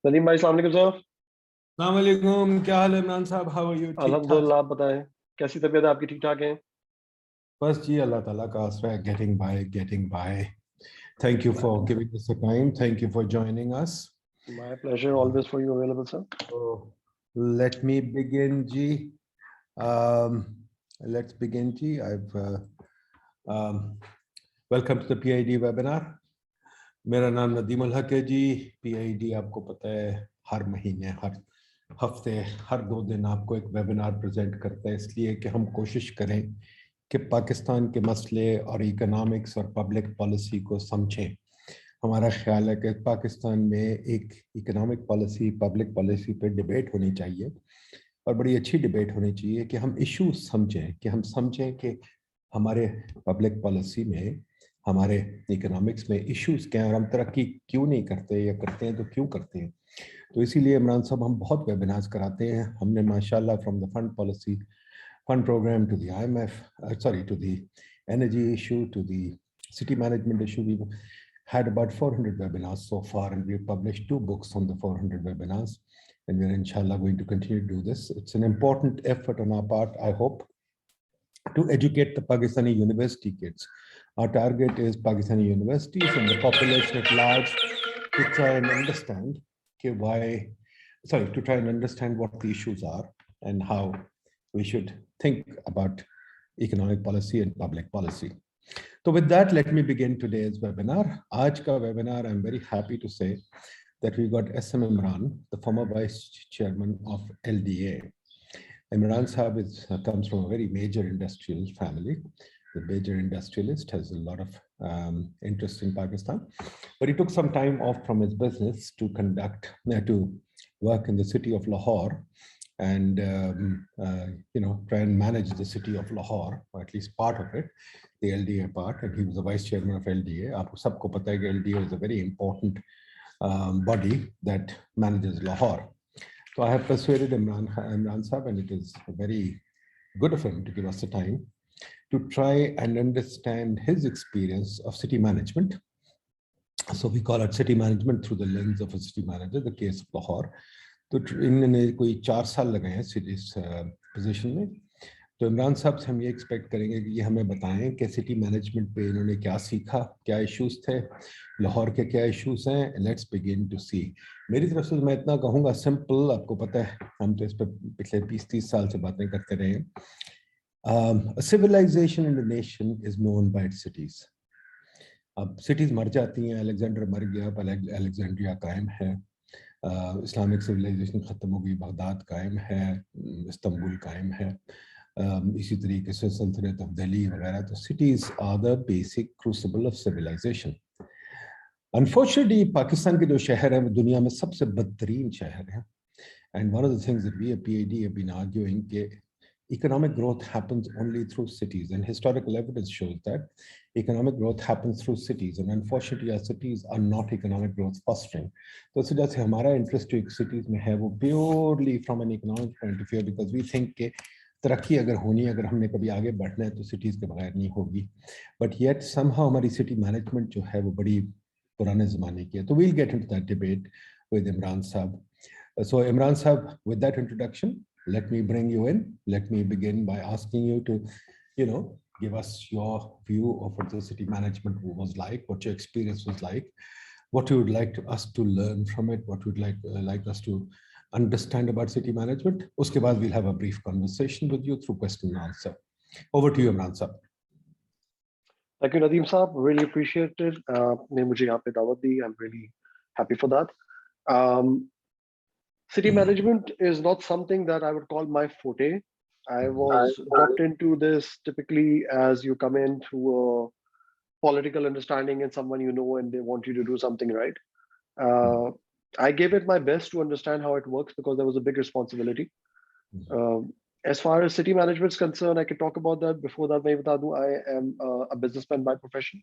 नदीम भाई सलाम अलैकुम सर। अस्सलाम वालेकुम, क्या हाल है इमरान साहब? How are you? ठीक ठाक? अल्हम्दुलिल्लाह, आप बताएं कैसी तबीयत है आपकी? ठीक ठाक है? बस जी, अल्लाह ताला का आसरा है. Getting by. Thank you for giving us the time. Thank you for joining us. My pleasure, always for you available sir. So let me begin जी. Let's begin जी. I've um, welcome to the PID webinar. मेरा नाम नदीम उल हक है जी. PID आपको पता है हर महीने, हर हफ्ते, हर 2 दिन आपको एक वेबिनार प्रेजेंट करता है, इसलिए कि हम कोशिश करें कि पाकिस्तान के मसले और इकोनॉमिक्स और पब्लिक पॉलिसी को समझें. हमारा ख्याल है कि पाकिस्तान में एक इकोनॉमिक पॉलिसी, पब्लिक पॉलिसी पे डिबेट होनी चाहिए और बड़ी अच्छी डिबेट होनी चाहिए कि हम इश्यूज समझें, कि हमारे पब्लिक पॉलिसी में, हमारे इकोनॉमिक्स में इश्यूज क्या हैं और हम तरक्की क्यों नहीं करते, या करते हैं तो क्यों करते हैं. तो इसीलिए इमरान साहब हम बहुत वेबिनार्स कराते हैं. हमने माशाल्लाह from the fund policy, fund program to the IMF, to the energy issue, to the city management issue. We've had about 400 webinars so far, and we've published 2 books on the 400 webinars. And we're inshallah going to continue to do this. It's an important effort on our part, I hope, to educate the Pakistani university kids. Our target is Pakistani universities and the population at large to try and understand what the issues are and how we should think about economic policy and public policy. So with that, let me begin today's webinar. Aaj ka webinar, I'm very happy to say that we got SM Imran, the former vice chairman of LDA. Imran Sahab comes from a very major industrial family. The major industrialist, has a lot of interest in Pakistan, but he took some time off from his business to work in the city of Lahore and try and manage the city of Lahore, or at least part of it, the LDA part. And he was the vice chairman of LDA. Aapko sabko pata hai ki LDA is a very important body that manages Lahore. So I have persuaded Imran Sahab, and it is very good of him to give us the time to try and understand his experience of city management. So we call it city management through the lens of a city manager, the case of Lahore. तो इन्होंने कोई 4 साल लगाए हैं इस position में. तो इमरान साहब से हम ये एक्सपेक्ट करेंगे कि ये हमें बताएं कि सिटी मैनेजमेंट पे इन्होंने क्या सीखा, क्या इश्यूज थे, लाहौर के क्या इश्यूज हैं. लेट्स बिगिन टू सी. मेरी तरफ से मैं इतना कहूँगा, सिंपल. आपको पता है हम तो इस पर पिछले 20-30 साल से बातें करते रहे हैं. A civilization in the nation is known by its cities. अब सिटीज मर जाती हैं. अलेक्जेंडर मर गया, अलेक्जेंड्रिया कायम है. इस्लामिक सिविलाइजेशन ख़त्म हो गई, बगदाद कायम है, इस्तांबुल कायम है. इसी तरीके से सल्तनत ऑफ दिल्ली वगैरह. तो cities are the basic crucible of civilisation. Unfortunately Pakistan के जो शहर हैं वो दुनिया में सबसे बदतरीन शहर हैं. And one of the things that we at PID have been arguing कि economic growth happens only through cities, and historical evidence shows that economic growth happens through cities, and unfortunately our cities are not economic growth fostering. तो इस वजह से हमारा interest जो cities में है वो purely from an economic point of view, because we think कि तरक्की अगर होनी है, अगर हमने कभी आगे बढ़ना है तो सिटीज के बगैर नहीं होगी. बट येट somehow हमारी सिटी मैनेजमेंट जो है वो बड़ी पुराने ज़माने की है. तो we'll get into that debate with Imran Sahab. So Imran Sahab, with that introduction, let me bring you in. Let me begin by asking you to, give us your view of what the city management was like, what your experience was like, what you would like us to learn from it, what you would like us to understand about city management. Uske baad we'll have a brief conversation with you through question and answer. Over to you, Imran Sahab. Thank you, Nadeem Saab. Really appreciate it. ने मुझे यहाँ पे दावत दी. I'm really happy for that. City management is not something that I would call my forte. I was dropped into this typically as you come in through a political understanding and someone you know and they want you to do something right. I gave it my best to understand how it works because there was a big responsibility. As far as city management is concerned, I can talk about that. Before that, I am a businessman by profession,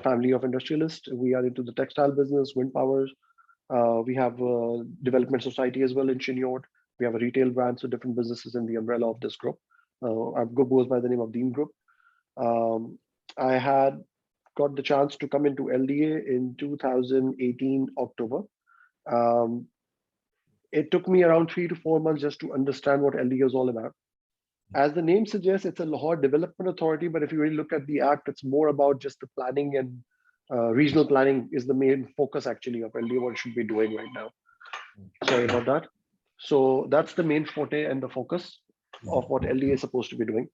family of industrialists. We are into the textile business, wind powers. We have a development society as well in Chinyot. We have a retail brand, so different businesses in the umbrella of this group. Our group goes by the name of Dean Group. I had got the chance to come into LDA in 2018 October. It took me around 3 to 4 months just to understand what LDA is all about. As the name suggests, it's a Lahore Development Authority, but if you really look at the act, it's more about just the planning and regional planning is the main focus actually of LDA, what it should be doing right now. Sorry about that. So that's the main forte and the focus of what LDA is supposed to be doing.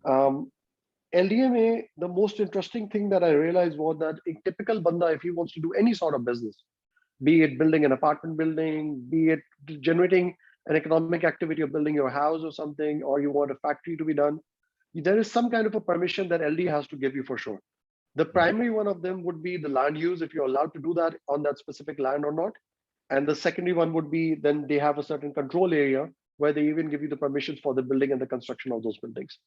LDA, the most interesting thing that I realized was that a typical banda, if he wants to do any sort of business, be it building an apartment building, be it generating an economic activity of building your house or something, or you want a factory to be done, there is some kind of a permission that LD has to give you for sure. The primary one of them would be the land use, if you're allowed to do that on that specific land or not. And the secondary one would be then they have a certain control area where they even give you the permissions for the building and the construction of those buildings.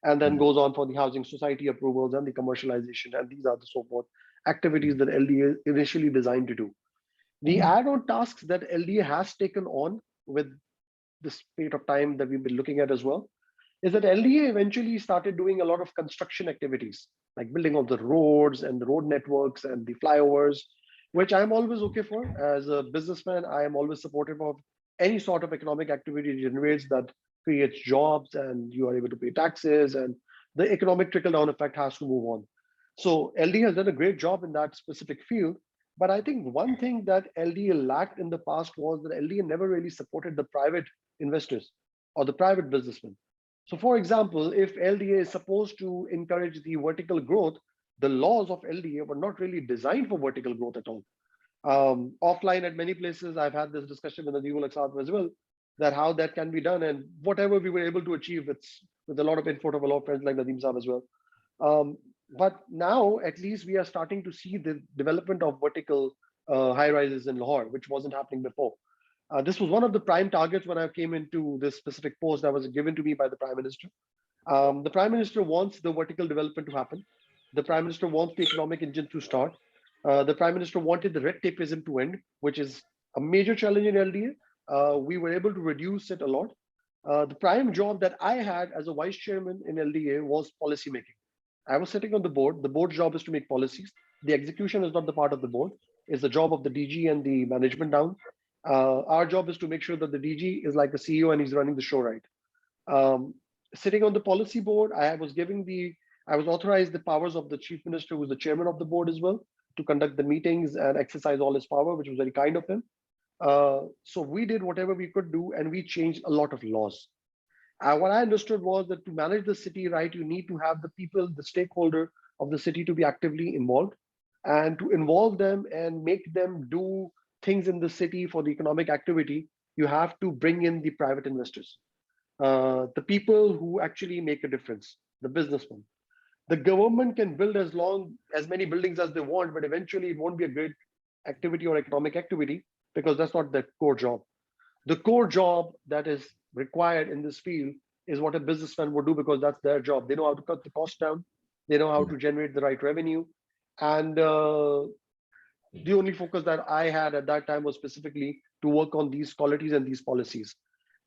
And then goes on for the housing society approvals and the commercialization. And these are the so forth activities that LDA initially designed to do. The add-on tasks that LDA has taken on with this period of time that we've been looking at as well is that LDA eventually started doing a lot of construction activities, like building of the roads and the road networks and the flyovers, which I'm always okay for. As a businessman, I am always supportive of any sort of economic activity generates that creates jobs and you are able to pay taxes and the economic trickle-down effect has to move on. So LDA has done a great job in that specific field. But I think one thing that LDA lacked in the past was that LDA never really supported the private investors or the private businessmen. So for example, if LDA is supposed to encourage the vertical growth, the laws of LDA were not really designed for vertical growth at all. Offline at many places, I've had this discussion with the new Laksat as well, that how that can be done and whatever we were able to achieve, it's with a lot of input of a lot of friends like Nadeem Saab as well. But now at least we are starting to see the development of vertical high rises in Lahore, which wasn't happening before. This was one of the prime targets when I came into this specific post that was given to me by the Prime Minister. The Prime Minister wants the vertical development to happen. The Prime Minister wants the economic engine to start. The Prime Minister wanted the red tapeism to end, which is a major challenge in LDA. We were able to reduce it a lot. The prime job that I had as a vice chairman in LDA was policy making. I was sitting on the board. The board's job is to make policies. The execution is not the part of the board. It's the job of the DG and the management down. Our job is to make sure that the DG is like the CEO and he's running the show right. Sitting on the policy board, I was authorized the powers of the chief minister, who's the chairman of the board as well, to conduct the meetings and exercise all his power, which was very kind of him. So we did whatever we could do and we changed a lot of laws. What I understood was that to manage the city right, you need to have the people, the stakeholder of the city to be actively involved and to involve them and make them do things in the city for the economic activity. You have to bring in the private investors, the people who actually make a difference, the businessmen. The government can build as many buildings as they want, but eventually it won't be a great activity or economic activity because that's not their core job. The core job that is required in this field is what a businessman would do because that's their job. They know how to cut the cost down. They know how to generate the right revenue. And the only focus that I had at that time was specifically to work on these qualities and these policies.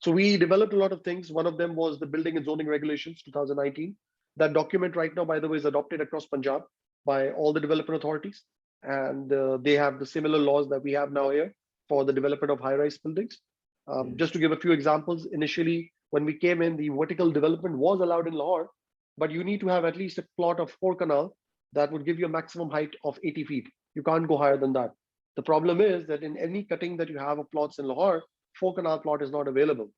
So we developed a lot of things. One of them was the Building and Zoning Regulations 2019. That document right now, by the way, is adopted across Punjab by all the development authorities. And they have the similar laws that we have now here for the development of high-rise buildings. Just to give a few examples, initially, when we came in, the vertical development was allowed in Lahore, but you need to have at least a plot of 4 canal that would give you a maximum height of 80 feet. You can't go higher than that. The problem is that in any cutting that you have of plots in Lahore, 4 canal plot is not available.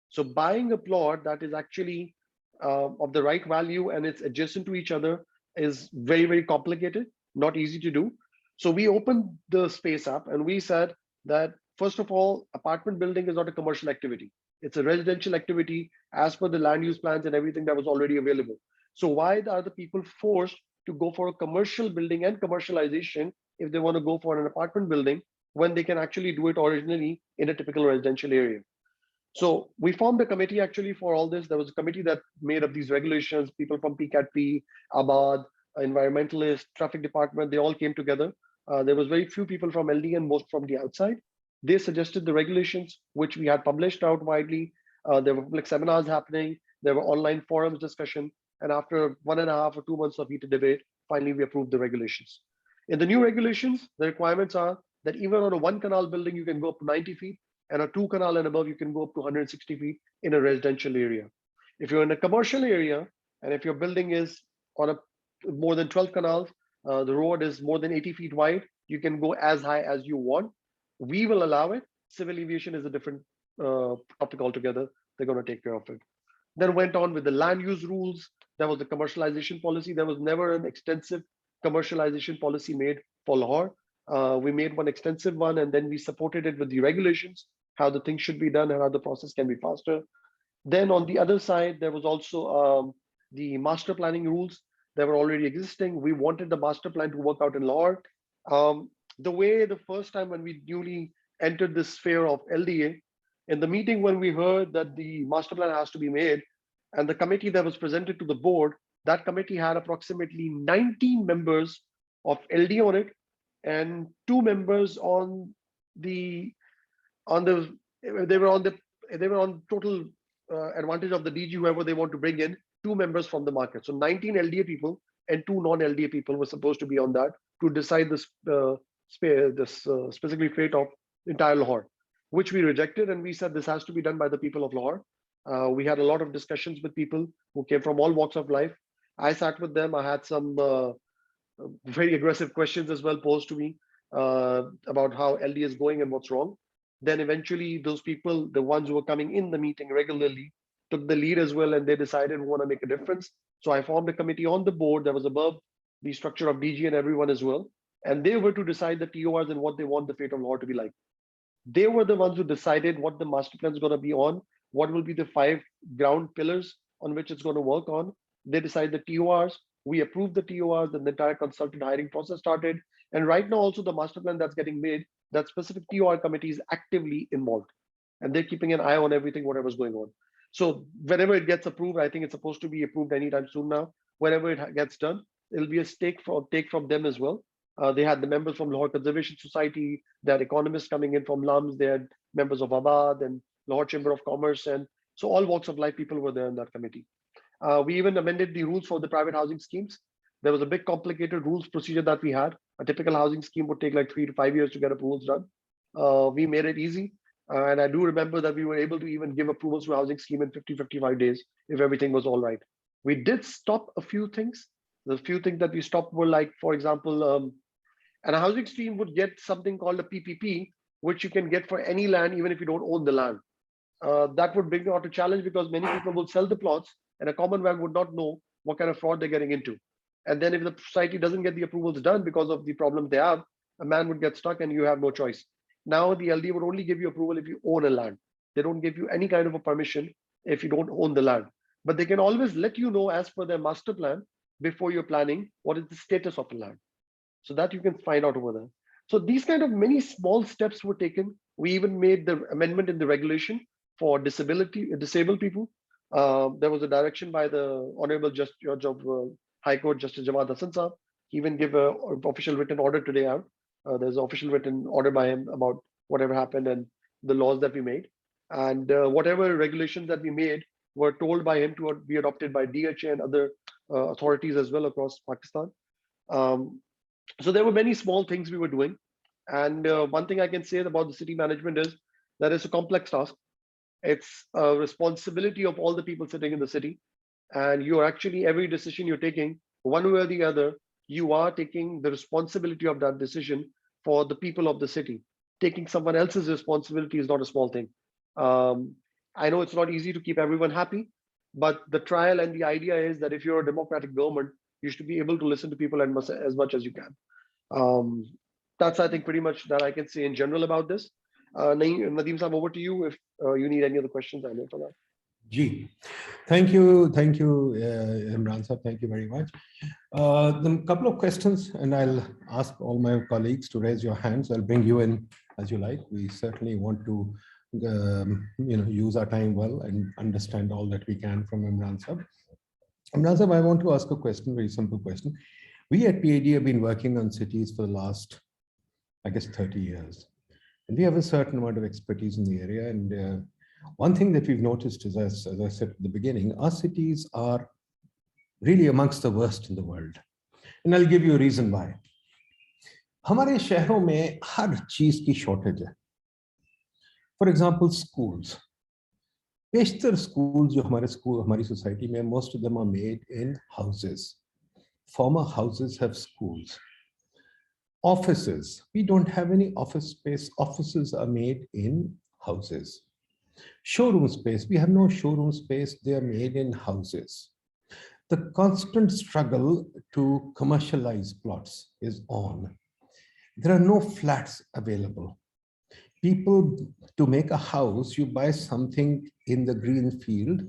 So buying a plot that is actually of the right value and it's adjacent to each other is very, very complicated, not easy to do. So we opened the space up and we said that, first of all, apartment building is not a commercial activity. It's a residential activity as per the land use plans and everything that was already available. So why are the people forced to go for a commercial building and commercialization if they want to go for an apartment building when they can actually do it originally in a typical residential area? So we formed a committee actually for all this. There was a committee that made up these regulations, people from PIDE, Abad, environmentalist, traffic department, they all came together. There was very few people from LD and most from the outside. They suggested the regulations, which we had published out widely. There were public seminars happening. There were online forums discussion. And after 1.5 or 2 months of heated debate, finally we approved the regulations. In the new regulations, the requirements are that even on a 1 canal building, you can go up to 90 feet. and a 2 canal and above, you can go up to 160 feet in a residential area. If you're in a commercial area, and if your building is on a more than 12 canals, the road is more than 80 feet wide, you can go as high as you want. We will allow it. Civil aviation is a different topic altogether. They're going to take care of it. Then went on with the land use rules. There was the commercialization policy. There was never an extensive commercialization policy made for Lahore. We made one extensive one, and then we supported it with the regulations, how the things should be done and how the process can be faster. Then on the other side, there was also the master planning rules that were already existing. We wanted the master plan to work out in Lahore. The way the first time when we newly entered this sphere of LDA, in the meeting when we heard that the master plan has to be made, and the committee that was presented to the board, that committee had approximately 19 members of LDA on it, and 2 members on the they were on total advantage of the DG, whoever they want to bring in, 2 members from the market. So 19 LDA people and 2 non-LDA people were supposed to be on that to decide this specifically fate of entire Lahore, which we rejected, and we said this has to be done by the people of Lahore. We had a lot of discussions with people who came from all walks of life. I sat with them. I had some very aggressive questions as well posed to me about how LD is going and what's wrong. Then eventually those people, the ones who were coming in the meeting regularly, took the lead as well, and they decided we want to make a difference. So I formed a committee on the board that was above the structure of DG and everyone as well. And they were to decide the TORs and what they want the fate of Lahore to be like. They were the ones who decided what the master plan is going to be on, what will be the 5 ground pillars on which it's going to work on. They decide the TORs. We approved the TORs, and the entire consultant hiring process started. And right now, also the master plan that's getting made, that specific TOR committee is actively involved, and they're keeping an eye on everything, whatever's going on. So whenever it gets approved, I think it's supposed to be approved anytime soon now. Whenever it gets done, it'll be a take from them as well. They had the members from Lahore Conservation Society, they had economists coming in from LUMS, they had members of Abad and Lahore Chamber of Commerce, and so all walks of life people were there in that committee. We even amended the rules for the private housing schemes. There was a big complicated rules procedure that we had. A typical housing scheme would take like 3 to 5 years to get approvals done. We made it easy. And I do remember that we were able to even give approvals to a housing scheme in 50-55 days if everything was all right. We did stop a few things. The few things that we stopped were like, for example, and a housing scheme would get something called a PPP, which you can get for any land, even if you don't own the land. That would bring out a challenge because many people will sell the plots and a common man would not know what kind of fraud they're getting into. And then if the society doesn't get the approvals done because of the problems they have, a man would get stuck and you have no choice. Now the LD would only give you approval if you own a land. They don't give you any kind of a permission if you don't own the land. But they can always let you know as per their master plan before you're planning what is the status of the land. So that you can find out over there. So these kind of many small steps were taken. We even made the amendment in the regulation for disabled people. There was a direction by the Honorable Judge of High Court, Justice Jawad Hassan Saab. He even gave an official written order today out. There's an official written order by him about whatever happened and the laws that we made. And whatever regulations that we made were told by him to be adopted by DHA and other authorities as well across Pakistan. So there were many small things we were doing. And one thing I can say about the city management is that it's a complex task. It's a responsibility of all the people sitting in the city. And you're actually, every decision you're taking, one way or the other, you are taking the responsibility of that decision for the people of the city. Taking someone else's responsibility is not a small thing. I know it's not easy to keep everyone happy, but the trial and the idea is that if you're a democratic government, you should be able to listen to people as much as you can. That's, I think, pretty much that I can say in general about this. Nadeem Saab, over to you if you need any other questions. I know for that. Gee, thank you, Imran Saab, thank you very much. A couple of questions, and I'll ask all my colleagues to raise your hands. I'll bring you in as you like. We certainly want to use our time well and understand all that we can from Imran Saab. Imran Saab, I want to ask a question, very simple question. We at PIDE have been working on cities for the last, I guess, 30 years. And we have a certain amount of expertise in the area. And one thing that we've noticed is, as I said at the beginning, our cities are really amongst the worst in the world. And I'll give you a reason why. हमारे शहरों में हर चीज की shortage है. For example, schools. बेशतर schools जो हमारी society में, most of them are made in houses. Former houses have schools. Offices, we don't have any office space. Offices are made in houses. Showroom space, we have no showroom space. They are made in houses. The constant struggle to commercialize plots is on. There are no flats available. People, to make a house, you buy something in the green field.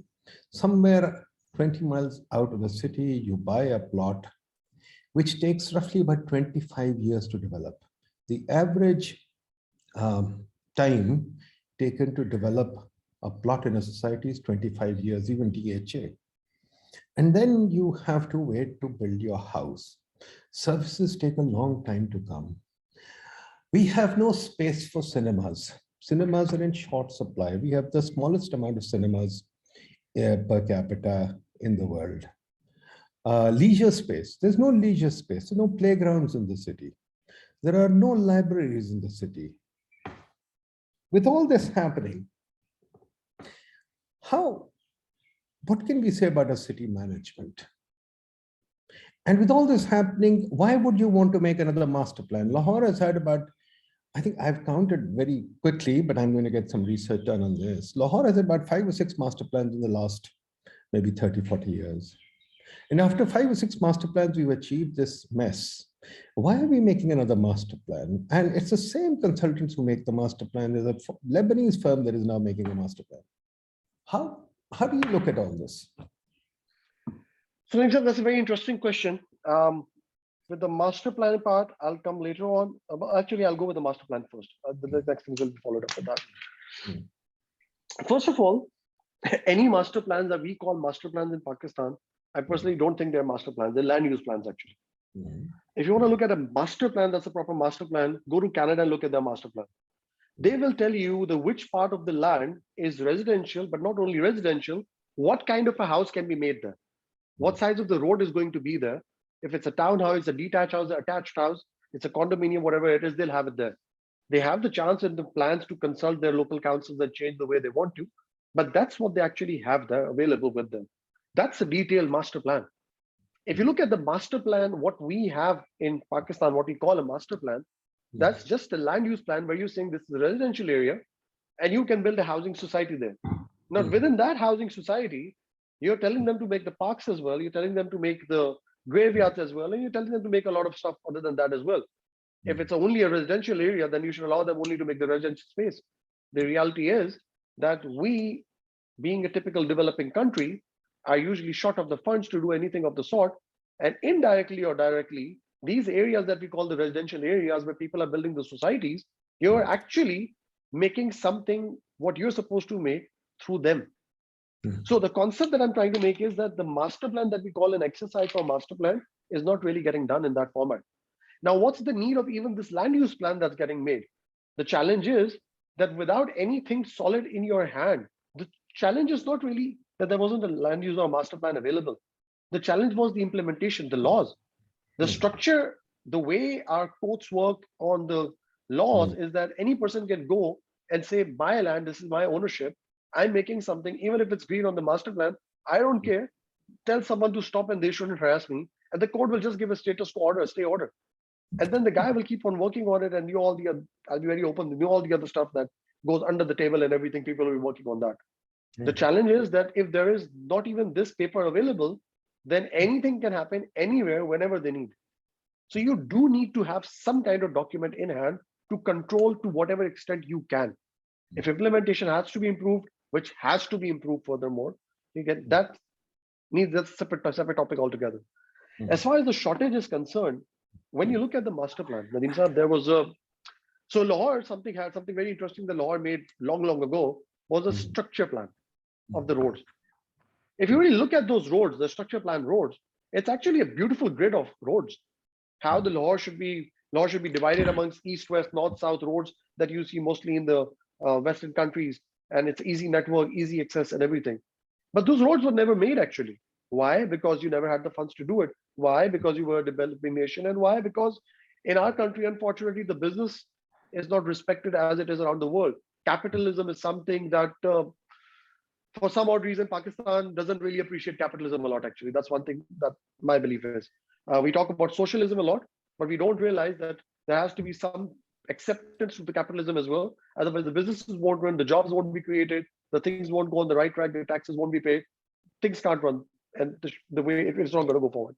Somewhere 20 miles out of the city, you buy a plot, which takes roughly about 25 years to develop. The average time taken to develop a plot in a society is 25 years, even DHA. And then you have to wait to build your house. Services take a long time to come. We have no space for cinemas. Cinemas are in short supply. We have the smallest amount of cinemas per capita in the world. Leisure space, there's no leisure space, there's no playgrounds in the city. There are no libraries in the city. With all this happening, what can we say about a city management? And with all this happening, why would you want to make another master plan? Lahore has had about, I think I've counted very quickly, but I'm going to get some research done on this. Lahore has about 5 or 6 master plans in the last maybe 30, 40 years. And after 5 or 6 master plans, we've achieved this mess. Why are we making another master plan? And it's the same consultants who make the master plan. There's a Lebanese firm that is now making a master plan. How do you look at all this? So that's a very interesting question. With the master plan part, I'll come later on. Actually, I'll go with the master plan first. The next things will be followed up with that. First of all, any master plans that we call master plans in Pakistan, I personally don't think they're master plans. They're land use plans, actually. If you want to look at a master plan, that's a proper master plan, go to Canada and look at their master plan. They will tell you which part of the land is residential, but not only residential, what kind of a house can be made there. What size of the road is going to be there. If it's a townhouse, a detached house, an attached house, it's a condominium, whatever it is, they'll have it there. They have the chance and the plans to consult their local councils and change the way they want to, but that's what they actually have there available with them. That's a detailed master plan. If you look at the master plan, what we have in Pakistan, what we call a master plan, that's just a land use plan where you're saying this is a residential area and you can build a housing society there. Now, within that housing society, you're telling them to make the parks as well, you're telling them to make the graveyards as well, and you're telling them to make a lot of stuff other than that as well. If it's only a residential area, then you should allow them only to make the residential space. The reality is that we, being a typical developing country, are usually short of the funds to do anything of the sort. And indirectly or directly, these areas that we call the residential areas where people are building the societies, you're actually making something what you're supposed to make through them. So the concept that I'm trying to make is that the master plan that we call an exercise for master plan is not really getting done in that format. Now, what's the need of even this land use plan that's getting made? The challenge is that without anything solid in your hand, the challenge is not really that there wasn't a land use or master plan available. The challenge was the implementation, the laws, the structure, the way our courts work on the laws is that any person can go and say, my land, this is my ownership. I'm making something, even if it's green on the master plan, I don't care. Tell someone to stop and they shouldn't harass me. And the court will just give a status quo order, a stay order. And then the guy will keep on working on it and do all the, I'll be very open, do all the other stuff that goes under the table and everything. People will be working on that. The challenge is that if there is not even this paper available, then anything can happen anywhere, whenever they need. So you do need to have some kind of document in hand to control to whatever extent you can. If implementation has to be improved, which has to be improved furthermore, you get that needs a separate topic altogether. As far as the shortage is concerned, when you look at the master plan, Nadeem Saab, there was so Lahore had something very interesting that Lahore made long ago was a structure plan of the roads. If you really look at those roads, the structure plan roads, it's actually a beautiful grid of roads. How the Lahore should be divided amongst east, west, north, south roads that you see mostly in the Western countries, and it's easy network, easy access and everything. But those roads were never made actually. Why? Because you never had the funds to do it. Why? Because you were a developing nation. And why? Because in our country, unfortunately, the business is not respected as it is around the world. capitalism is something that, for some odd reason, Pakistan doesn't really appreciate capitalism a lot, actually. That's one thing that my belief is. We talk about socialism a lot, but we don't realize that there has to be some acceptance to the capitalism as well. Otherwise, the businesses won't run, the jobs won't be created, the things won't go on the right track, the taxes won't be paid, things can't run, and the way it's not going to go forward.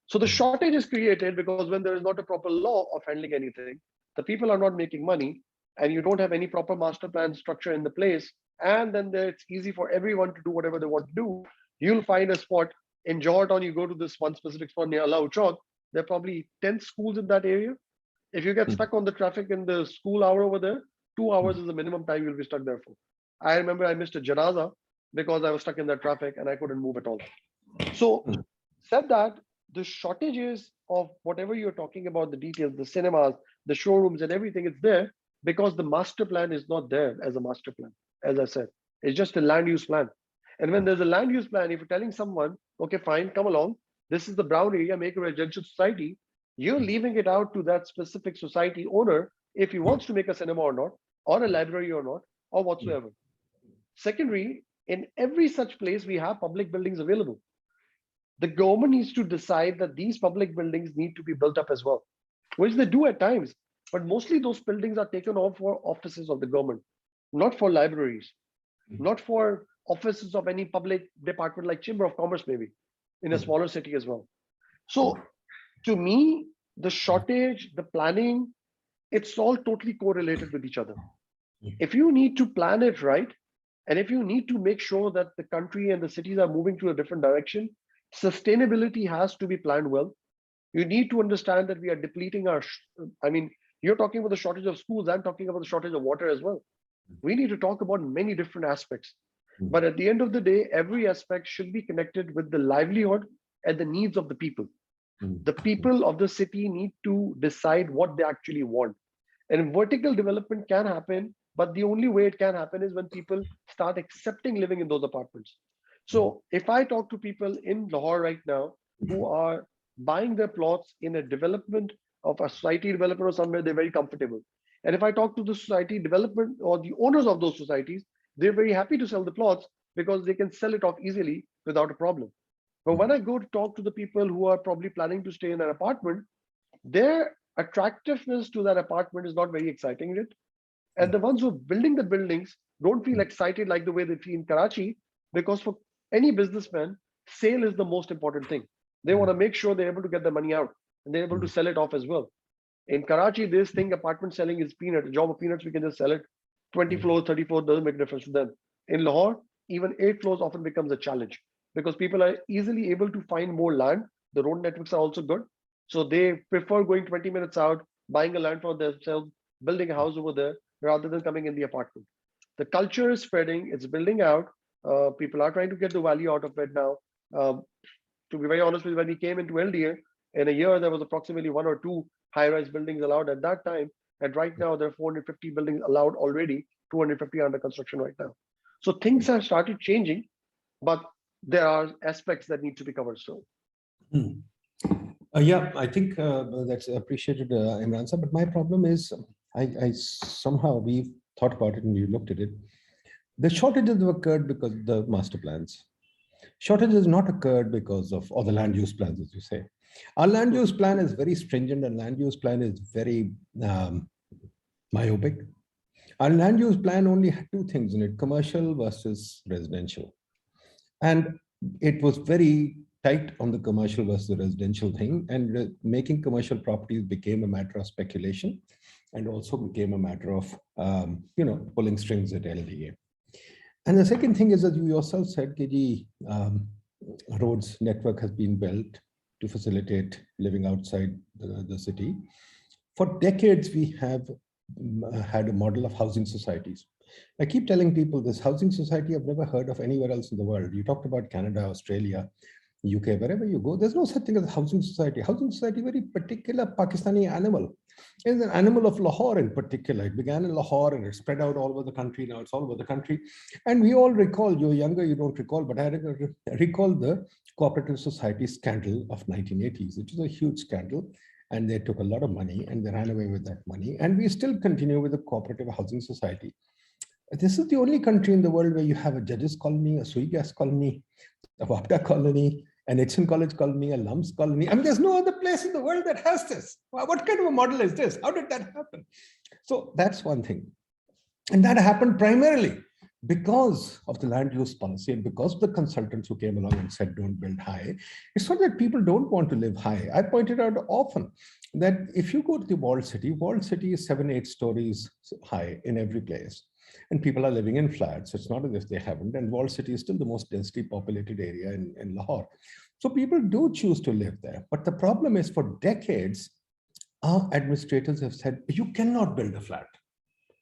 So the shortage is created because when there is not a proper law of handling anything, the people are not making money, and you don't have any proper master plan structure in the place, and then it's easy for everyone to do whatever they want to do. You'll find a spot in Jordan, you go to this one specific spot near Alao Chowk, there are probably 10 schools in that area. If you get stuck on the traffic in the school hour over there, 2 hours is the minimum time you'll be stuck there for. I remember I missed a janaza because I was stuck in that traffic and I couldn't move at all. So, said that, the shortages of whatever you're talking about, the details, the cinemas, the showrooms, and everything, it's there because the master plan is not there as a master plan. As I said, it's just a land use plan. And when there's a land use plan, if you're telling someone, okay, fine, come along, this is the brown area, make a residential society, you're leaving it out to that specific society owner if he wants to make a cinema or not, or a library or not, or whatsoever. Secondary, in every such place, we have public buildings available. The government needs to decide that these public buildings need to be built up as well, which they do at times. But mostly those buildings are taken off for offices of the government, not for libraries, not for offices of any public department like Chamber of Commerce, maybe in a smaller city as well. So to me, the shortage, the planning, it's all totally correlated with each other. If you need to plan it right, and if you need to make sure that the country and the cities are moving to a different direction, sustainability has to be planned well. You need to understand that we are depleting our, I mean, you're talking about the shortage of schools, I'm talking about the shortage of water as well. We need to talk about many different aspects. But at the end of the day, every aspect should be connected with the livelihood and the needs of the people. The people of the city need to decide what they actually want. And vertical development can happen, but the only way it can happen is when people start accepting living in those apartments. So if I talk to people in Lahore right now who are buying their plots in a development of a society development or somewhere, they're very comfortable. And if I talk to the society development or the owners of those societies, they're very happy to sell the plots because they can sell it off easily without a problem. But when I go to talk to the people who are probably planning to stay in an apartment, their attractiveness to that apartment is not very exciting yet. And the ones who are building the buildings don't feel excited like the way they feel in Karachi, because for any businessman, sale is the most important thing. They want to make sure they're able to get the money out and they're able to sell it off as well. In Karachi, this thing, apartment selling is peanut. A job of peanuts, we can just sell it. 20 floors, 30 floors doesn't make a difference to them. In Lahore, even 8 floors often becomes a challenge because people are easily able to find more land. The road networks are also good. So they prefer going 20 minutes out, buying a land for themselves, building a house over there, rather than coming in the apartment. The culture is spreading, it's building out. People are trying to get the value out of it now. To be very honest with you, when we came into LDA, in a year, there was approximately 1 or 2 high-rise buildings allowed at that time. And right now, there are 450 buildings allowed already, 250 under construction right now. So things have started changing, but there are aspects that need to be covered still. Yeah, I think that's appreciated, Imran sir. But my problem is, I somehow we've thought about it and you looked at it. The shortages have occurred because of the master plans. Shortages not occurred because of all the land use plans, as you say. Our land use plan is very stringent and land use plan is very myopic. Our land use plan only had 2 things in it, commercial versus residential. And it was very tight on the commercial versus residential thing, and making commercial properties became a matter of speculation and also became a matter of, pulling strings at LDA. And the second thing is, as you yourself said, KG, roads network has been built to facilitate living outside the city. For decades, we have had a model of housing societies. I keep telling people this housing society I've never heard of anywhere else in the world. You talked about Canada, Australia, UK, wherever you go, there's no such thing as a housing society. Housing society, very particular Pakistani animal. It's an animal of Lahore in particular. It began in Lahore and it spread out all over the country. Now it's all over the country. And we all recall, you're younger, you don't recall, but I recall the cooperative society scandal of 1980s. It was a huge scandal. And they took a lot of money and they ran away with that money. And we still continue with the cooperative housing society. This is the only country in the world where you have a judges colony, a sui gas colony, a WAPDA colony, an Exon College colony, a LUMS colony. I mean, there's no other place in the world that has this. What kind of a model is this? How did that happen? So that's one thing. And that happened primarily because of the land use policy and because of the consultants who came along and said, don't build high. It's not that people don't want to live high. I pointed out often that if you go to the walled city is 7-8 stories high in every place. And people are living in flats. It's not as if they haven't. And walled city is still the most densely populated area in Lahore. So people do choose to live there. But the problem is, for decades, our administrators have said, you cannot build a flat.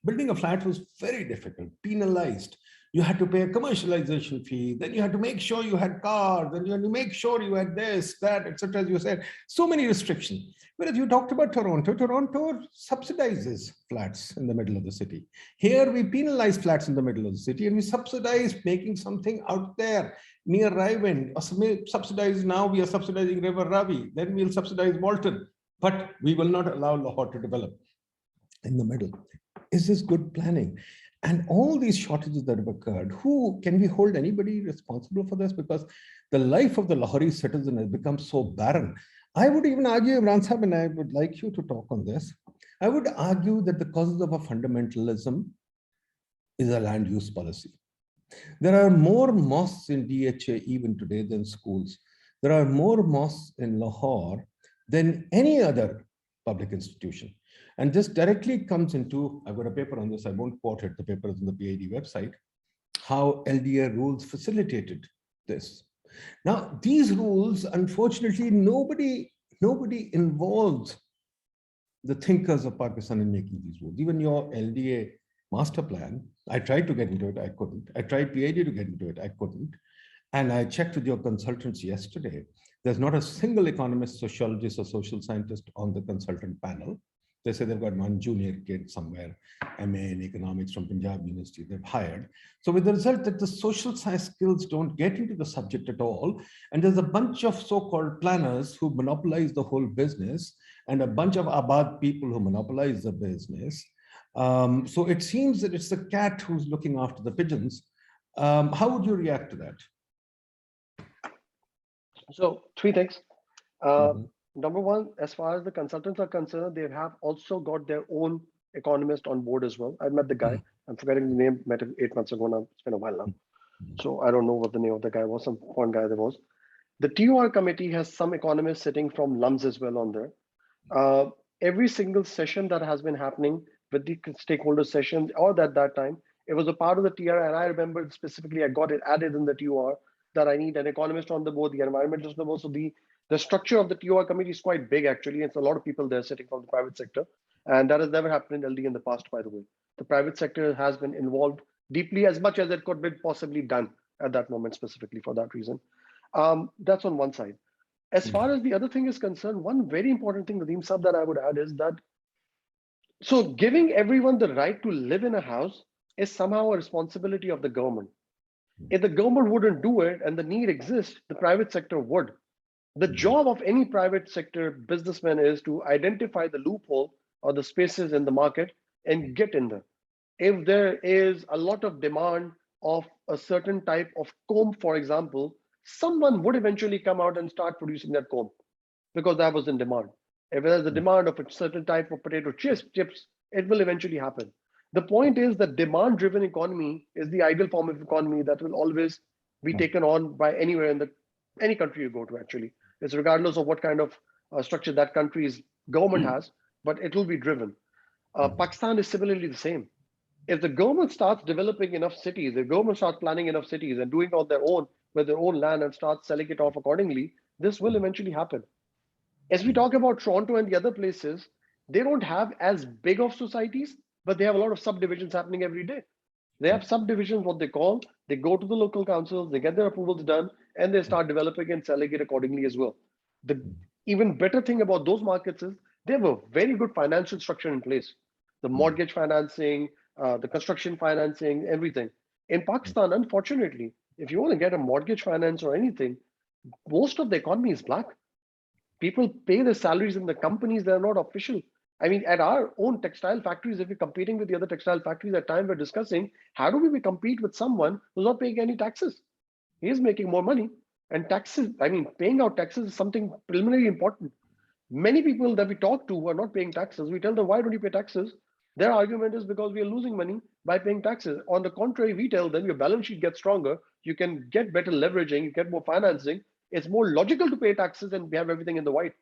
Building a flat was very difficult, penalized. You had to pay a commercialization fee. Then you had to make sure you had cars. Then you had to make sure you had this, that, etc. As you said, so many restrictions. Whereas you talked about Toronto, Toronto subsidizes flats in the middle of the city. Here we penalize flats in the middle of the city, and we subsidize making something out there near Rywind. Subsidize now, we are subsidizing River Ravi. Then we'll subsidize Walton. But we will not allow Lahore to develop in the middle. Is this good planning? And all these shortages that have occurred, can we hold anybody responsible for this? Because the life of the Lahori citizen has become so barren. I would even argue, Imran Sahab, and I would like you to talk on this, I would argue that the causes of a fundamentalism is a land use policy. There are more mosques in DHA even today than schools. There are more mosques in Lahore than any other public institution. And this directly comes into, I've got a paper on this, I won't quote it, the paper is on the PIDE website, how LDA rules facilitated this. Now, these rules, unfortunately, nobody involves the thinkers of Pakistan in making these rules. Even your LDA master plan, I tried to get into it, I couldn't. I tried PIDE to get into it, I couldn't. And I checked with your consultants yesterday. There's not a single economist, sociologist, or social scientist on the consultant panel. They say they've got one junior kid somewhere, MA in economics from Punjab University, they've hired. So with the result that the social science skills don't get into the subject at all. And there's a bunch of so-called planners who monopolize the whole business and a bunch of Abad people who monopolize the business. So it seems that it's the cat who's looking after the pigeons. How would you react to that? So 3 things. Number one, as far as the consultants are concerned, they have also got their own economist on board as well. I met the guy. I'm forgetting the name, met him 8 months ago now. It's been a while now. So I don't know what the name of the guy was, some foreign guy there was. The TOR committee has some economists sitting from LUMS as well on there. Every single session that has been happening with the stakeholder sessions or that time, it was a part of the TR. And I remember specifically, I got it added in the TOR that I need an economist on the board, the environmentalist on the board. So the structure of the TOR committee is quite big, actually. It's a lot of people there sitting from the private sector. And that has never happened in LD in the past, by the way. The private sector has been involved deeply, as much as it could be possibly done at that moment, specifically for that reason. That's on one side. As far as the other thing is concerned, one very important thing, Nadeem Saab, that I would add is that, so giving everyone the right to live in a house is somehow a responsibility of the government. If the government wouldn't do it and the need exists, the private sector would. The job of any private sector businessman is to identify the loophole or the spaces in the market and get in there. If there is a lot of demand of a certain type of comb, for example, someone would eventually come out and start producing that comb because that was in demand. If there's a demand of a certain type of potato chips, it will eventually happen. The point is that demand-driven economy is the ideal form of economy that will always be taken on by anywhere in any country you go to, actually. It's regardless of what kind of structure that country's government has, but it will be driven. Pakistan is similarly the same. If the government starts developing enough cities, the government starts planning enough cities and doing on their own with their own land and starts selling it off accordingly, this will eventually happen. As we talk about Toronto and the other places, they don't have as big of societies, but they have a lot of subdivisions happening every day. They have subdivisions, what they call, they go to the local councils, they get their approvals done, and they start developing and selling it accordingly as well. The even better thing about those markets is they have a very good financial structure in place. The mortgage financing, the construction financing, everything. In Pakistan, unfortunately, if you want to get a mortgage finance or anything, most of the economy is black. People pay their salaries in the companies that are not official. I mean, at our own textile factories, if we're competing with the other textile factories, at time we're discussing how do we compete with someone who's not paying any taxes? He is making more money. And taxes, I mean, paying out taxes is something preliminary important. Many people that we talk to who are not paying taxes, we tell them, why don't you pay taxes? Their argument is because we are losing money by paying taxes. On the contrary, we tell them your balance sheet gets stronger, you can get better leveraging, you get more financing. It's more logical to pay taxes and we have everything in the white.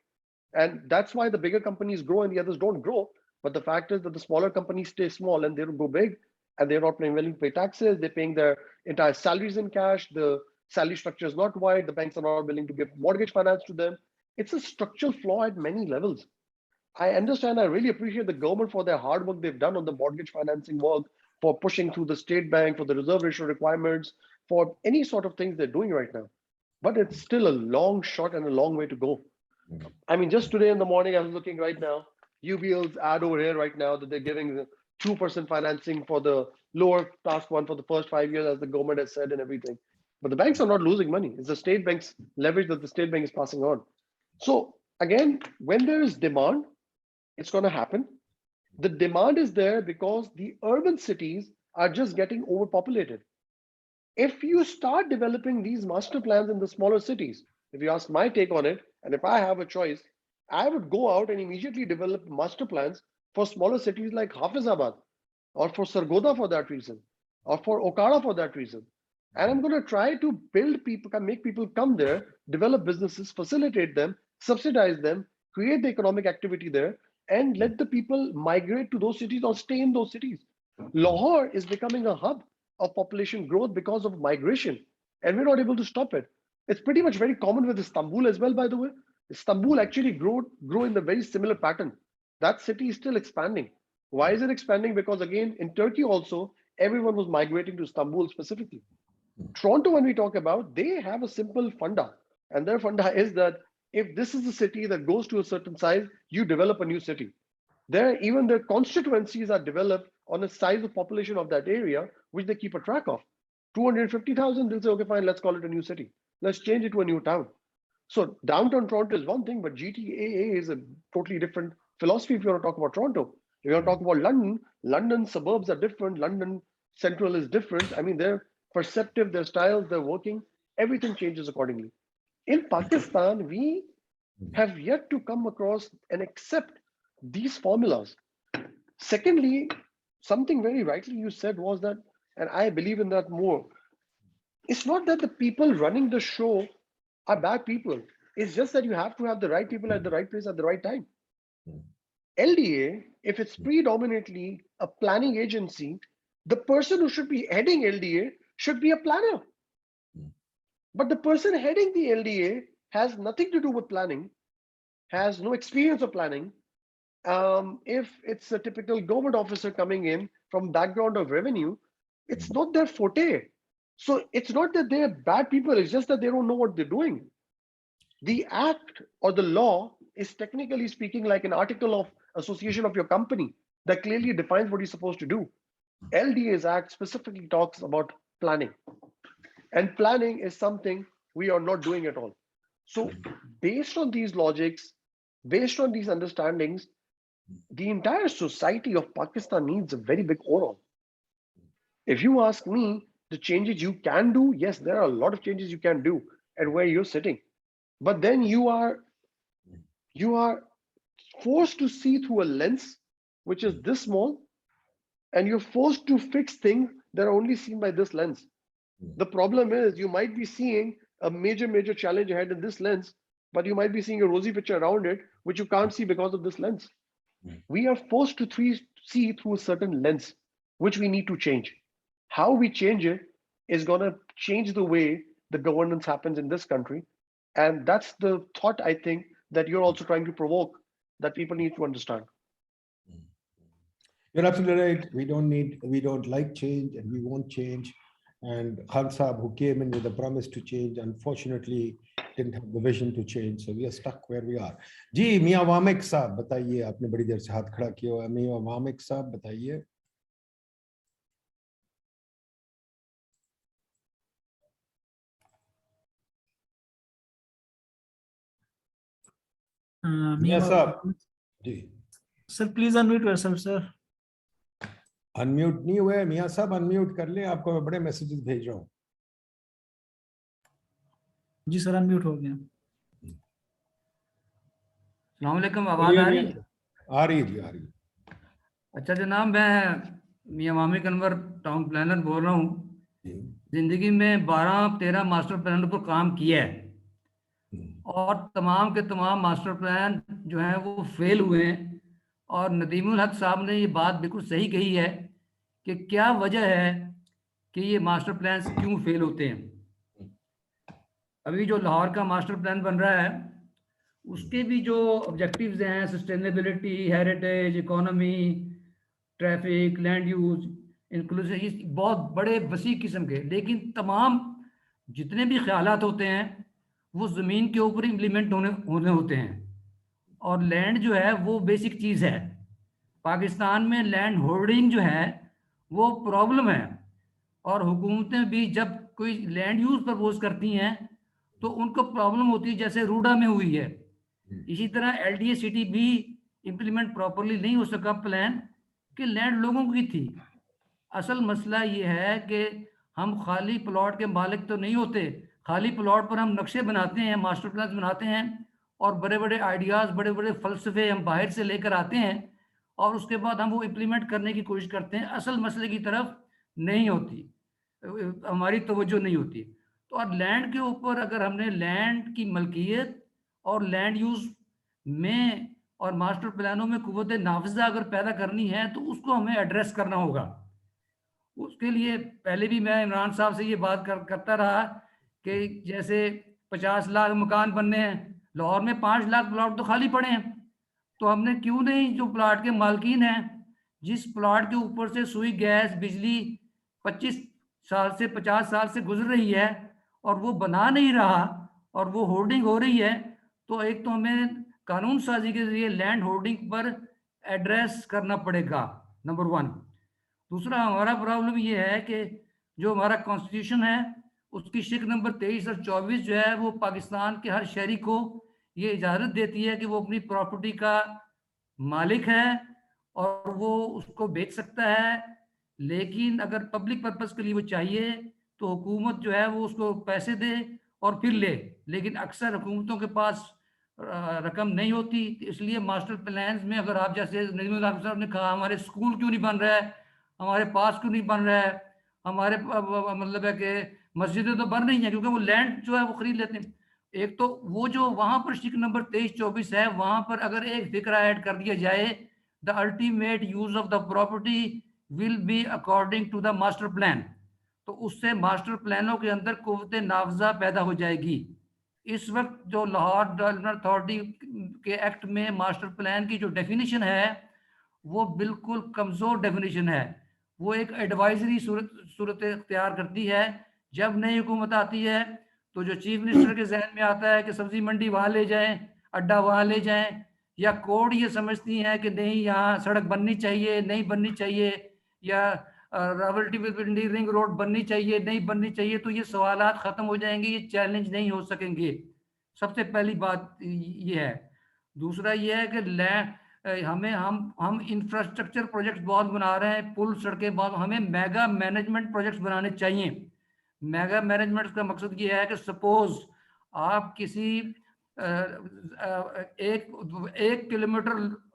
And that's why the bigger companies grow and the others don't grow. But the fact is that the smaller companies stay small and they don't go big, and they're not willing to pay taxes. They're paying their entire salaries in cash. The salary structure is not wide. The banks are not willing to give mortgage finance to them. It's a structural flaw at many levels. I understand. I really appreciate the government for their hard work they've done on the mortgage financing work, for pushing through the state bank, for the reserve ratio requirements, for any sort of things they're doing right now. But it's still a long shot and a long way to go. I mean, just today in the morning, I was looking right now, UBL's ad over here right now that they're giving 2% financing for the lower task one for the first 5 years, as the government has said and everything. But the banks are not losing money. It's the state bank's leverage that the state bank is passing on. So again, when there is demand, it's going to happen. The demand is there because the urban cities are just getting overpopulated. If you start developing these master plans in the smaller cities, if you ask my take on it, and if I have a choice, I would go out and immediately develop master plans for smaller cities like Hafizabad, or for Sargodha for that reason, or for Okada for that reason. And I'm going to try to build people, make people come there, develop businesses, facilitate them, subsidize them, create the economic activity there, and let the people migrate to those cities or stay in those cities. Lahore is becoming a hub of population growth because of migration, and we're not able to stop it. It's pretty much very common with Istanbul as well, by the way. Istanbul actually grew in a very similar pattern. That city is still expanding. Why is it expanding? Because again, in Turkey also, everyone was migrating to Istanbul specifically. Toronto, when we talk about, they have a simple funda, and their funda is that if this is a city that goes to a certain size, you develop a new city. There, even their constituencies are developed on the size of population of that area, which they keep a track of. 250,000, they'll say, okay, fine, let's call it a new city. Let's change it to a new town. So downtown Toronto is one thing, but GTAA is a totally different philosophy if you want to talk about Toronto. If you want to talk about London, London suburbs are different. London Central is different. I mean, they're perceptive, their styles, their working, everything changes accordingly. In Pakistan, we have yet to come across and accept these formulas. Secondly, something very rightly you said was that, and I believe in that more, it's not that the people running the show are bad people. It's just that you have to have the right people at the right place at the right time. LDA, if it's predominantly a planning agency, the person who should be heading LDA should be a planner. But the person heading the LDA has nothing to do with planning, has no experience of planning. If it's a typical government officer coming in from background of revenue, it's not their forte. So it's not that they're bad people, it's just that they don't know what they're doing. The act or the law is technically speaking like an article of association of your company that clearly defines what you're supposed to do. LDA's act specifically talks about planning, and planning is something we are not doing at all. So based on these logics, based on these understandings, the entire society of Pakistan needs a very big overhaul. If you ask me, the changes you can do, yes, there are a lot of changes you can do at where you're sitting. But then you are forced to see through a lens which is this small, and you're forced to fix things that are only seen by this lens. The problem is you might be seeing a major challenge ahead in this lens, but you might be seeing a rosy picture around it, which you can't see because of this lens. We are forced to see through a certain lens, which we need to change. How we change it is going to change the way the governance happens in this country. And that's the thought, I think, that you're also trying to provoke, that people need to understand. You're absolutely right. We don't like change, and we won't change. And Khan Saab, who came in with a promise to change, unfortunately didn't have the vision to change. So we are stuck where we are. जी मियां वामिक साहब बताइए, आपने बड़ी देर से हाथ खड़ा किया हुआ है. मियां वामिक साहब बताइए. मियां साहब जी. Sir please unmute yourself sir. Unmute नहीं हुए मियां साहब, अनम्यूट कर लें, आपको मैं बड़े मैसेजेस भेज रहा हूँ। जी सर अनम्यूट हो गया। अस्सलाम वालेकुम, आवाज़ बोलिए आ रही मियां है? साहब। आ रही है जी, आ रही है। अच्छा जनाब, मैं मियां मामिर कन्वर टाउन प्लानर बोल रहा हूँ। जी। ज़िंदगी में 12-13 मास्टर प्लान पर काम किया है और तमाम के तमाम मास्टर प्लान जो हैं वो फेल हुए हैं। और नदीमुल हक साहब ने ये बात बिल्कुल सही कही है कि क्या वजह है कि ये मास्टर प्लान क्यों फेल होते हैं। अभी जो लाहौर का मास्टर प्लान बन रहा है उसके भी जो ऑब्जेक्टिव्स हैं, sustainability, heritage, economy, traffic, land use, inclusive, ये बहुत बड़े वसी किस्म के, लेकिन तमाम जितने भी ख्यालात होते हैं वो ज़मीन के ऊपर इम्प्लीमेंट होने होने होते हैं। और लैंड जो है वो बेसिक चीज़ है। पाकिस्तान में लैंड होल्डिंग जो है वो प्रॉब्लम है। और हुकूमतें भी जब कोई लैंड यूज़ प्रपोज करती हैं तो उनको प्रॉब्लम होती है, जैसे रूडा में हुई है। इसी तरह एलडीए सिटी भी इम्प्लीमेंट प्रॉपरली नहीं हो सका प्लान, कि लैंड लोगों की थी। असल मसला ये है कि हम खाली प्लॉट के मालिक तो नहीं होते। खाली प्लॉट पर हम नक्शे बनाते हैं, मास्टर प्लान बनाते हैं और बड़े बड़े आइडियाज़, बड़े बड़े फ़लसफ़े हम बाहर से लेकर आते हैं और उसके बाद हम वो इम्प्लीमेंट करने की कोशिश करते हैं, असल मसले की तरफ नहीं होती, हमारी तवज्जो नहीं होती। तो और लैंड के ऊपर अगर हमने लैंड की मलकियत और लैंड यूज़ में और मास्टर प्लानों में कुव्वत नाफिज़ा अगर पैदा करनी है तो उसको हमें एड्रेस करना होगा। उसके लिए पहले भी मैं इमरान साहब से ये बात करता रहा कि जैसे 50 लाख मकान बनने हैं, लाहौर में 5 लाख प्लॉट तो खाली पड़े हैं। तो हमने क्यों नहीं, जो प्लाट के मालकीन हैं, जिस प्लाट के ऊपर से सुई गैस बिजली 25 साल से 50 साल से गुजर रही है और वो बना नहीं रहा और वो होर्डिंग हो रही है, तो एक तो हमें कानून साजी के जरिए लैंड होर्डिंग पर एड्रेस करना पड़ेगा, नंबर 1। दूसरा हमारा प्रॉब्लम ये है कि जो हमारा कॉन्स्टिट्यूशन है उसकी शिक नंबर 23 और 24 जो है वो पाकिस्तान के हर शहरी को ये इजाज़त देती है कि वो अपनी प्रॉपर्टी का मालिक है और वो उसको बेच सकता है। लेकिन अगर पब्लिक पर्पस के लिए वो चाहिए तो हुकूमत जो है वो उसको पैसे दे और फिर ले। लेकिन अक्सर हुकूमतों के पास रकम नहीं होती, इसलिए मास्टर प्लान्स में अगर आप जैसे नजमुल हक साहब ने कहा हमारे स्कूल क्यों नहीं बन रहा है, हमारे पास क्यों नहीं बन रहा है, हमारे मतलब है कि मस्जिदें तो बन रही हैं क्योंकि वो लैंड जो है वो खरीद लेते हैं। एक तो वो जो वहां पर शिक नंबर 23-24 है वहां पर अगर एक फिक्रा ऐड कर दिया जाए, the ultimate use of the property will be according to the master plan, तो उससे मास्टर प्लानों के अंदर कुव्वत नाफजा पैदा हो जाएगी। इस वक्त जो लाहौर डेवलपमेंट अथॉरिटी के एक्ट में मास्टर प्लान की जो डेफिनेशन है वो बिल्कुल कमज़ोर डेफिनेशन है। वो एक एडवाइजरी सूरत इख्तियार करती है। जब नई हुकूमत आती है तो जो चीफ मिनिस्टर के जहन में आता है कि सब्जी मंडी वहाँ ले जाएं, अड्डा वहाँ ले जाएं, या कोर्ट ये समझती हैं कि नहीं यहाँ सड़क बननी चाहिए, नहीं बननी चाहिए, या रावलपिंडी रिंग रोड बननी चाहिए, नहीं बननी चाहिए, तो ये सवालात ख़त्म हो जाएंगे, ये चैलेंज नहीं हो सकेंगे। सबसे पहली बात ये है। दूसरा ये है कि हमें हम इंफ्रास्ट्रक्चर प्रोजेक्ट्स बहुत बना रहे हैं, पुल सड़कें बहुत, हमें मेगा मैनेजमेंट प्रोजेक्ट्स बनाने चाहिए। मेगा मैनेजमेंट का मकसद ये है कि सपोज आप किसी एक किलोमीटर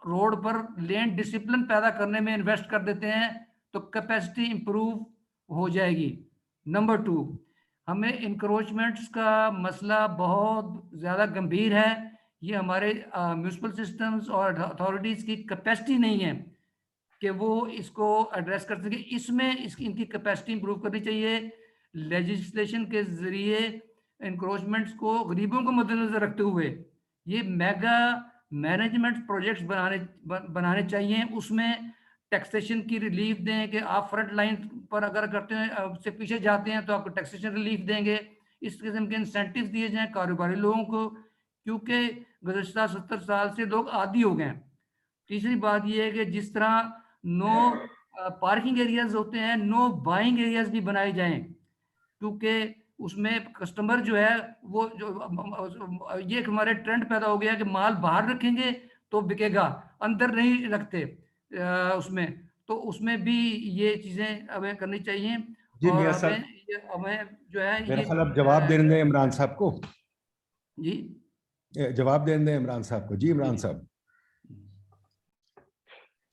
रोड पर लेन डिसिप्लिन पैदा करने में इन्वेस्ट कर देते हैं तो कैपेसिटी इंप्रूव हो जाएगी। नंबर 2, हमें इंक्रोचमेंट्स का मसला बहुत ज़्यादा गंभीर है। ये हमारे म्यूनसिपल सिस्टम्स और अथॉरिटीज़ की कैपेसिटी नहीं है कि वो इसको एड्रेस कर सके। इनकी कैपेसिटी इंप्रूव करनी चाहिए। लेजिस्लेशन के ज़रिए इंक्रोचमेंट्स को, गरीबों को मद्देनजर रखते हुए ये मेगा मैनेजमेंट प्रोजेक्ट्स बनाने चाहिए। उसमें टैक्सेशन की रिलीफ दें कि आप फ्रंट लाइन पर अगर करते हैं से पीछे जाते हैं तो आपको टैक्सेशन रिलीफ देंगे। इस किस्म के इंसेंटिव दिए जाएं कारोबारी लोगों को, क्योंकि गुज़श्ता 70 साल से लोग आदी हो गए हैं। तीसरी बात यह है कि जिस तरह नो पार्किंग एरियाज होते हैं, नो बाइंग एरियाज भी बनाए जाएं, क्योंकि उसमें कस्टमर जो है वो जो ये एक हमारे ट्रेंड पैदा हो गया कि माल बाहर रखेंगे तो बिकेगा, अंदर नहीं रखते उसमें, तो उसमें भी ये चीजें हमें करनी चाहिए। जी और मियां हमें साहब, हमें जो है मेरा ये ख्याल आप जवाब देंगे इमरान साहब को। जी जवाब देंगे इमरान साहब को। जी इमरान साहब।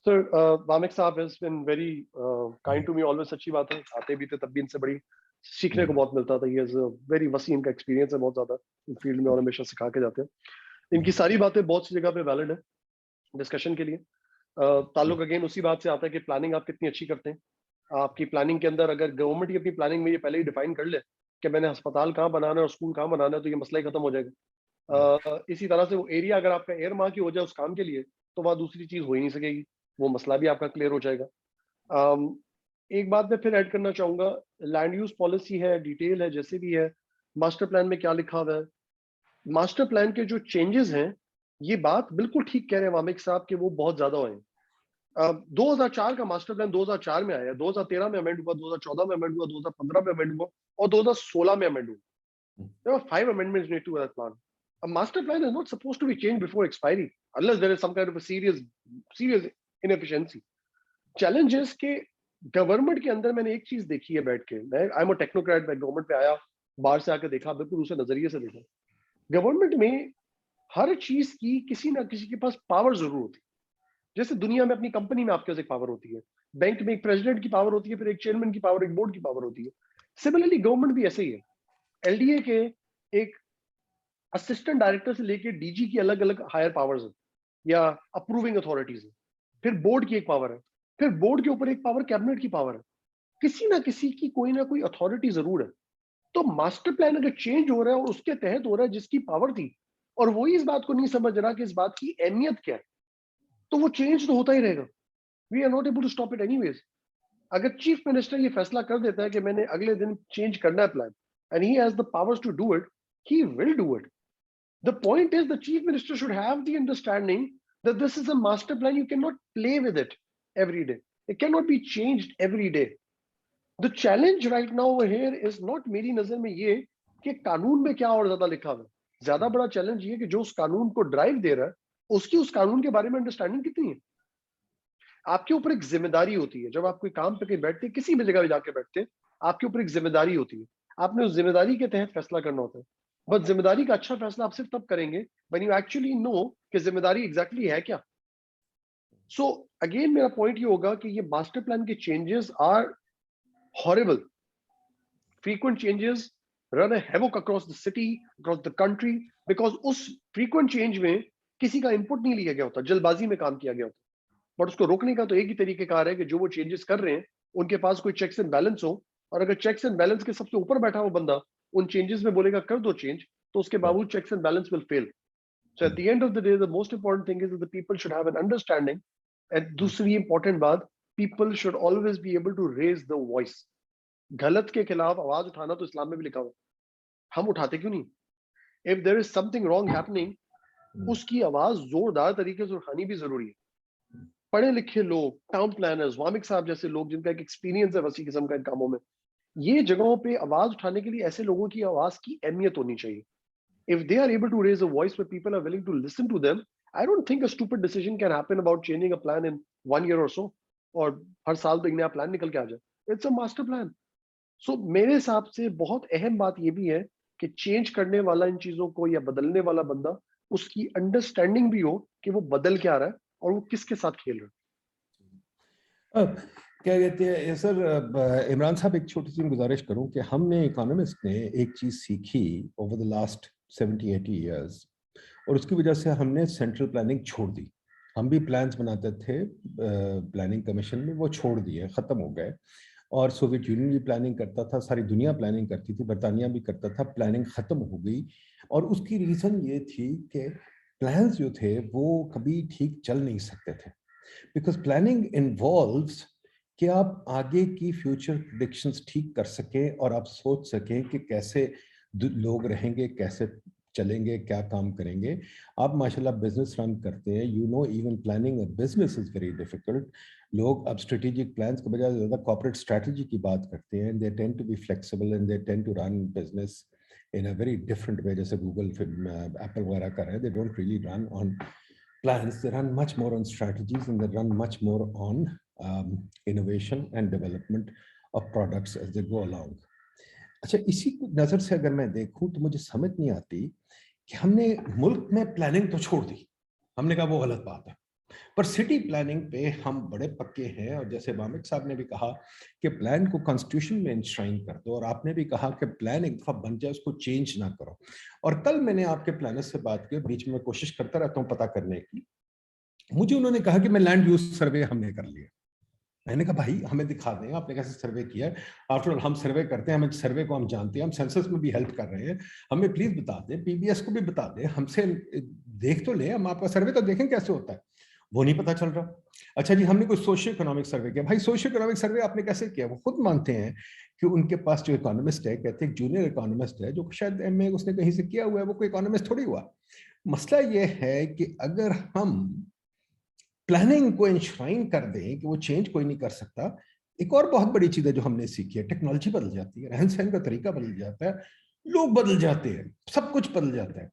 सर वामिक साहब has been very kind to me always. अच्छी बात है, आते भी थे तब भी इनसे बड़ी सीखने को बहुत मिलता था। ये वेरी वसी इनका एक्सपीरियंस है बहुत ज्यादा फील्ड में, और हमेशा सिखा के जाते हैं। इनकी सारी बातें बहुत सी जगह पे वैलिड है डिस्कशन के लिए। ताल्लुक अगेन उसी बात से आता है कि प्लानिंग आप कितनी अच्छी करते हैं। आपकी प्लानिंग के अंदर अगर गवर्नमेंट ही अपनी प्लानिंग में ये पहले ही डिफाइन कर ले कि मैंने अस्पताल कहाँ बनाना है और स्कूल कहाँ बनाना है, तो ये मसला ही खत्म हो जाएगा। इसी तरह से वो एरिया अगर आपका एयर मार्क ही हो जाए उस काम के लिए, तो वहाँ दूसरी चीज हो ही नहीं सकेगी, वो मसला भी आपका क्लियर हो जाएगा। एक बात मैं फिर ऐड करना चाहूंगा, लैंड यूज पॉलिसी है, डिटेल है, जैसे भी है, मास्टर प्लान में क्या लिखा हुआ है, मास्टर प्लान के जो चेंजेस हैं, ये बात बिल्कुल ठीक कह रहे हैं वामिक साहब कि वो बहुत ज्यादा हुए हैं। 2004 का मास्टर प्लान 2004 में आया, 2013 में अमेंड हुआ, 2014 में अमेंड हुआ, 2015 में अमेंड हुआ, और 2016 में अमेंड हुआ। There were 5 amendments made to that plan. A master plan is not supposed to be changed before expiry unless there is some kind of a serious inefficiency. Challenge is कि government के अंदर मैंने एक चीज देखी है बैठ के, मैं आई एम अ टेक्नोक्रेट, मैं गवर्नमेंट पे आया, बाहर से आकर देखा, बिल्कुल उसे नजरिए से देखा। गवर्नमेंट में हर चीज की किसी ना किसी के पास पावर जरूर होती है। जैसे दुनिया में अपनी कंपनी में आपके पास एक पावर होती है, बैंक में एक प्रेसिडेंट की पावर होती है, फिर एक चेयरमैन की पावर, एक बोर्ड की पावर होती है। सिमिलरली गवर्नमेंट भी ऐसे ही है। एलडीए के एक असिस्टेंट डायरेक्टर से लेके डीजी की अलग अलग हायर पावर्स है या अप्रूविंग अथॉरिटीज है, फिर बोर्ड की एक पावर है, फिर बोर्ड के ऊपर एक पावर कैबिनेट की पावर है। किसी ना किसी की कोई ना कोई अथॉरिटी जरूर है। तो मास्टर प्लान अगर चेंज हो रहा है और उसके तहत हो रहा है जिसकी पावर थी, और वही इस बात को नहीं समझ रहा कि इस बात की अहमियत क्या है, तो वो चेंज तो होता ही रहेगा। We are not able to stop it anyways. अगर चीफ मिनिस्टर ये फैसला कर देता है कि मैंने अगले दिन चेंज करना है plan, and he has the powers to do it, he will do it. The point is, the chief minister should have the understanding that this is a master plan. You cannot play with it every day. It cannot be changed every day. The challenge right now over here is not मेरी नजर में ये कि कानून में क्या और ज्यादा लिखा हुआ है। ज्यादा बड़ा चैलेंज ये कि जो उस कानून को ड्राइव दे रहा है उसकी उस कानून के बारे में अंडरस्टैंडिंग कितनी है। आपके ऊपर एक जिम्मेदारी होती है, जब आप कोई काम पे कहीं बैठते हैं, किसी भी जगह जाके बैठते हैं, आपके ऊपर एक जिम्मेदारी होती है। आपने उस जिम्मेदारी के तहत फैसला करना होता है। बस जिम्मेदारी का अच्छा फैसला आप सिर्फ तब करेंगे व्हेन यू एक्चुअली नो कि जिम्मेदारी एग्जैक्टली है क्या। सो अगेन मेरा पॉइंट ये होगा कि ये मास्टर प्लान के changes are horrible. Frequent changes run havoc across the city, across the country, because उस फ्रीक्वेंट चेंज में किसी का इनपुट नहीं लिया गया होता, जल्दबाजी में काम किया गया होता। बट उसको रोकने का तो एक ही तरीकेकार है कि जो वो चेंजेस कर रहे हैं उनके पास कोई चेक्स एंड बैलेंस हो, और अगर चेक्स एंड बैलेंस के सबसे ऊपर बैठा हुआ बंदा उन चेंजेस में बोलेगा कर दो चेंज, तो उसके बावजूद checks and balance will fail. So at the end of the day the most important thing is that the people should have an understanding. And दूसरी इंपॉर्टेंट बात, people should always be able to raise the voice. गलत के खिलाफ आवाज उठाना तो इस्लाम में भी लिखा हुआ है, हम उठाते क्यों नहीं? If there is something wrong happening, उसकी आवाज जोरदार तरीके से उठानी भी जरूरी है। पढ़े लिखे लोग, टाउन प्लानर्स, वामिक साहब जैसे लोग जिनका एक एक्सपीरियंस है वसी किस्म का इन कामों में, ये जगहों पे आवाज उठाने के लिए ऐसे लोगों की आवाज की अहमियत होनी चाहिए। If they are able to raise a voice where people are willing to listen to them, I don't think a stupid decision can happen about changing a plan in 1 year or so, और हर साल तो एक नया plan निकल के आ जाए। It's a master plan. So मेरे हिसाब से बहुत अहम बात ये भी है कि चेंज करने वाला इन चीजों को या बदलने वाला बंदा, उसकी अंडरस्टैंडिंग भी हो कि वो बदल क्या रहा है और वो किसके साथ खेल रहा है। क्या कहते हैं सर, इमरान साहब एक छोटी सी गुजारिश करूं कि हमने इकोनॉमिस्ट ने एक चीज सीखी ओवर द लास्ट 70-80 इयर्स, और उसकी वजह से हमने सेंट्रल प्लानिंग छोड़ दी। हम भी प्लान्स बनाते थे प्लानिंग कमीशन में, वो छोड़ दिए, खत्म हो गए। और सोवियत यूनियन भी प्लानिंग करता था, सारी दुनिया प्लानिंग करती थी, बरतानिया भी करता था, प्लानिंग खत्म हो गई। और उसकी रीजन ये थी कि प्लान्स जो थे वो कभी ठीक चल नहीं सकते थे, बिकॉज प्लानिंग इन्वॉल्व्स कि आप आगे की फ्यूचर प्रेडिक्शंस ठीक कर सकें और आप सोच सकें कि कैसे लोग रहेंगे, कैसे चलेंगे, क्या काम करेंगे। आप माशाल्लाह बिजनेस रन करते हैं, you know even planning a business is very difficult. लोग अब स्ट्रेटेजिक प्लान्स के बजाय ज़्यादा कॉर्पोरेट स्ट्रेटजी की बात करते हैं, they tend to be flexible and they tend to run business in a very different way, जैसे गूगल, एप्पल वगैरह कर रहे हैं। They don't really run on plans, they run much more on strategies and they run much more on innovation and development of products as they go along. अच्छा, इसी नजर से अगर मैं देखूं तो मुझे समझ नहीं आती कि हमने मुल्क में प्लानिंग तो छोड़ दी, हमने कहा वो गलत बात है, पर सिटी प्लानिंग पे हम बड़े पक्के हैं। और जैसे वामिक साहब ने भी कहा कि प्लान को कॉन्स्टिट्यूशन में इंश्राइन कर दो, और आपने भी कहा कि प्लान एक दफा बन जाए उसको चेंज ना करो। और कल मैंने आपके प्लानर से बात की, बीच में कोशिश करता रहता हूँ पता करने की, मुझे उन्होंने कहा कि मैं लैंड यूज सर्वे हमने कर लिया। मैंने कहा भाई हमें दिखा दें आपने कैसे सर्वे किया है, आफ्टर ऑल हम सर्वे करते हैं, हमें सर्वे को हम जानते हैं, हम सेंसस में भी हेल्प कर रहे हैं, हमें प्लीज बता दें, पीबीएस को भी बता दें, हमसे देख तो ले, हम आपका सर्वे तो देखें कैसे होता है। वो नहीं पता चल रहा। अच्छा जी, हमने कोई सोशियो इकोनॉमिक सर्वे किया। भाई सोशियो इकोनॉमिक सर्वे आपने कैसे किया? वो खुद मानते हैं कि उनके पास जो इकोनॉमिस्ट है, कहते हैं जूनियर इकोनॉमिस्ट है जो शायद एमए उसने कहीं से किया हुआ है, वो कोई इकोनॉमिस्ट थोड़ी हुआ। मसला ये है कि अगर हम प्लानिंग को इंश्राइन कर दें कि वो चेंज कोई नहीं कर सकता। एक और बहुत बड़ी चीज है जो हमने सीखी है, टेक्नोलॉजी बदल जाती है, रहन सहन का तरीका बदल जाता है, लोग बदल जाते हैं, सब कुछ बदल जाता है।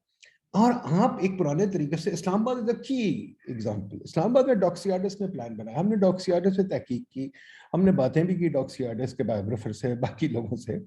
और आप एक पुराने तरीके से, Islamabad is the key example, Islamabad में डॉक्सियार्डिस ने प्लान बनाया, हमने डॉक्सियार्डिस से तहकीक की, हमने बातें भी की डॉक्सियार्डिस के बायोग्राफर से, बाकी लोगों से।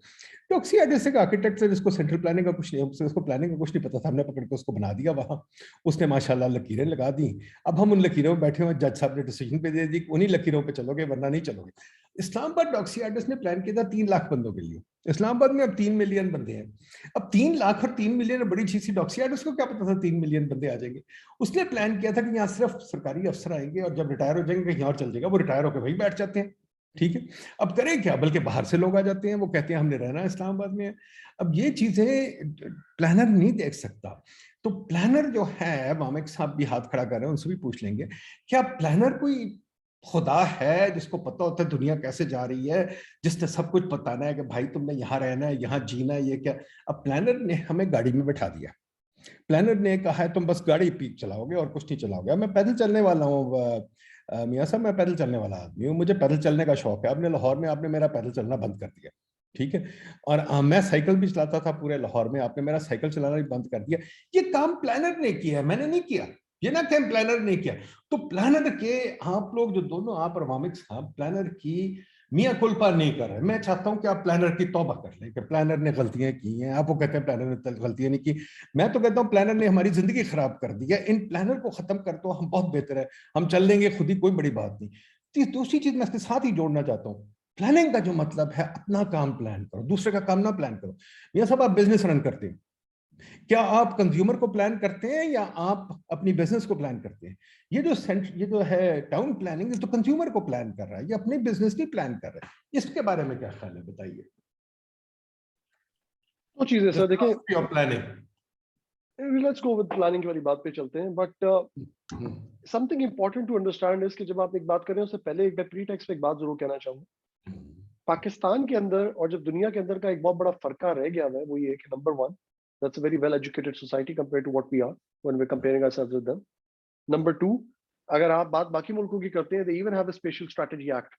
डॉक्सियार्डिस एक आर्किटेक्ट है जिसको सेंट्रल प्लानिंग का कुछ नहीं, उसको प्लानिंग का कुछ नहीं पता था, हमने पकड़ के उसको बना दिया वहां, उसने माशाल्लाह लकीरें लगा दी। अब हम उन लकीरों में बैठे हुए, जज साहब ने डिसीजन पे दे दी, उन्हीं लकीरों पे चलोगे वरना नहीं चलोगे। इस्लामाबाद डॉक्सियार्डिस ने प्लान किया था 3 लाख बंदों के लिए, इस्लामाबाद में अब 3 मिलियन बंदे हैं। अब 3 लाख और 3 मिलियन बड़ी चीज थी, डॉक्सियार्डिस को क्या पता था 3 मिलियन बंदे आ जाएंगे। उसने प्लान किया था कि यहाँ सिर्फ सरकारी अफसर आएंगे और जब रिटायर हो जाएंगे कहीं और चल जाएगा, वो रिटायर होकर वहीं बैठ जाते हैं, ठीक है। अब करें क्या, बल्कि बाहर से लोग आ जाते हैं, वो कहते हैं हमने रहना है इस्लामाबाद में। अब ये चीजें प्लानर नहीं देख सकता। तो प्लानर जो है, वामिक साहब भी हाथ खड़ा कर रहे हैं, उनसे भी पूछ लेंगे, क्या प्लानर कोई खुदा है जिसको पता होता है दुनिया कैसे जा रही है, जिसने सब कुछ बताना है कि भाई तुमने यहाँ रहना है, यहाँ जीना है, ये क्या? अब प्लानर ने हमें गाड़ी में बैठा दिया, प्लानर ने कहा है तुम बस गाड़ी पीक चलाओगे और कुछ नहीं चलाओगे। मैं पैदल चलने वाला हूँ मियाँ साहब, मैं पैदल चलने वाला आदमी हूँ, मुझे पैदल चलने का शौक है। आपने लाहौर में आपने मेरा पैदल चलना बंद कर दिया, ठीक है। और मैं साइकिल भी चलाता था पूरे लाहौर में, आपने मेरा साइकिल चलाना भी बंद कर दिया। ये काम प्लानर ने किया है, मैंने नहीं किया। ये ना कहें प्लानर ने किया। तो प्लानर के आप लोग जो दोनों, आप और वामिक साहब, प्लानर की मियाँ कुल्पा नहीं कर रहे। मैं चाहता हूं कि आप प्लानर की तौबा कर लें कि प्लानर ने गलतियां की हैं। आप वो कहते हैं प्लानर ने गलतियां नहीं की, मैं तो कहता हूं प्लानर ने हमारी जिंदगी खराब कर दी है। इन प्लानर को खत्म कर दो, हम बहुत बेहतर है, हम चल लेंगे खुद ही, कोई बड़ी बात नहीं। दूसरी चीज मैं इसके साथ ही जोड़ना चाहता हूँ, प्लानिंग का जो मतलब है, अपना काम प्लान करो, दूसरे का काम ना प्लान करो। मियाँ साहब, आप बिजनेस रन करते हैं, क्या आप कंज्यूमर को प्लान करते हैं या आप अपनी बिजनेस को प्लान करते हैं? ये जो है टाउन प्लानिंग, तो कंज्यूमर को प्लान कर रहा है, ये अपने बिजनेस नहीं प्लान कर रहा है। इसके बारे में क्या ख्याल है, बताइए। तो चीजें सर, देखिए, planning, let's go with planning वाली बात पे चलते हैं। But something important to understand is कि जब आप एक बात कर रहे हैं उससे पहले एक प्री टेक्स्ट पे एक बात जरूर कहना चाहूंगा। पाकिस्तान के अंदर और जब दुनिया के अंदर का एक बहुत बड़ा फर्क रह गया है, वो ये है कि number 1, that's a very well educated society compare to what we are when we are comparing ourselves with them. Number 2, अगर आप बात बाकी मुल्कों की करते हैं, they even have a special strategy act,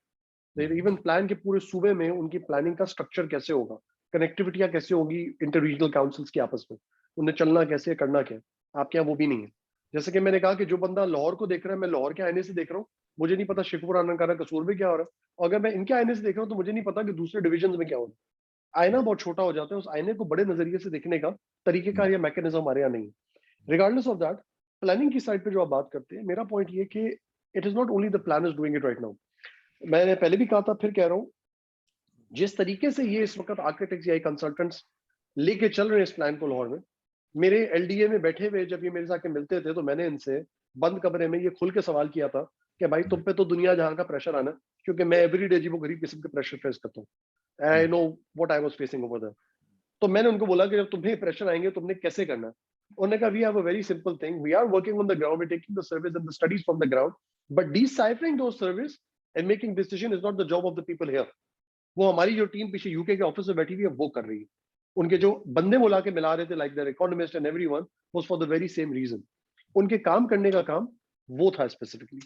they even plan के पूरे सूबे में उनकी प्लानिंग का स्ट्रक्चर कैसे होगा, कनेक्टिविटियां कैसे होगी इंटर रीजनल काउंसिल्स की आपस में, उन्हें चलना कैसे, करना क्या। आपके यहाँ वो भी नहीं है। जैसे कि मैंने कहा कि जो बंदा लाहौर को देख रहा है, मैं लाहौर के आईने से देख रहा हूँ, मुझे नहीं पता शिकपुर आनंद कसूर में क्या हो रहा है। और अगर मैं इनके आईने से देख रहा हूँ तो मुझे नहीं पता कि दूसरे डिविजन में क्या हो रहा है। आईना बहुत छोटा हो जाता है, उस आईने को बड़े नजरिए से देखने का तरीकेकार या मैकेनिज्म हमारे यहाँ नहीं है। रिगार्डलेस ऑफ दैट, प्लानिंग की साइड पे जो आप बात करते हैं, मेरा पॉइंट ये कि it is not only the plan is doing it right now. मैंने पहले भी कहा था, फिर कह रहा हूँ, जिस तरीके से ये इस वक्त आर्किटेक्ट्स या कंसल्टेंट्स लेके चल रहे हैं इस प्लान को लाहौर में, मेरे एलडीए में बैठे हुए जब ये मेरे साथ मिलते थे तो मैंने इनसे बंद कमरे में ये खुल के सवाल किया था कि भाई तुम पे तो दुनिया जहां का प्रेशर आना, क्योंकि मैं एवरीडे जी वो गरीब किस्म के प्रेशर फेस करता हूँ। I know what I was facing over there. तो मैंने उनको बोला कि जब तुम्हें प्रेशर आएंगे तुमने कैसे करना है। उन्होंने कहा we have a very simple thing, we are working on the ground, we taking the service and the studies from the ground, but deciphering those service and making decision is not the job of the people here. वो हमारी जो team पीछे UK के office में बैठी हुई है वो कर रही है। उनके जो बंदे बुला के मिला रहे थे, like their economist and everyone, was for the very same reason. उनके काम करने का काम वो था स्पेसिफिकली।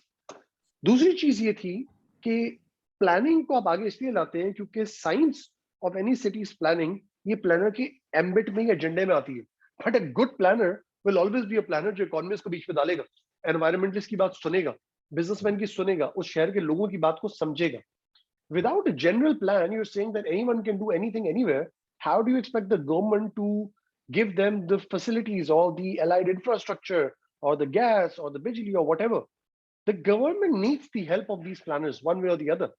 दूसरी चीज ये थी कि प्लानिंग को आप आगे इसलिए लाते हैं क्योंकि science of any cities planning ये प्लानर की एम्बिट में, एजेंडे में आती है। But a good planner will always be a planner जो इकोनॉमिस्ट को बीच में डालेगा एनवायरमेंटलिस्ट की बात सुनेगा, बिजनेसमैन की सुनेगा, उस शहर के लोगों की बात को समझेगा. Without a general plan, you're saying that anyone can do anything anywhere. How do you expect the government to give them the facilities or the allied infrastructure or the gas or the bijli or whatever? The government needs the help of these planners one way or the other.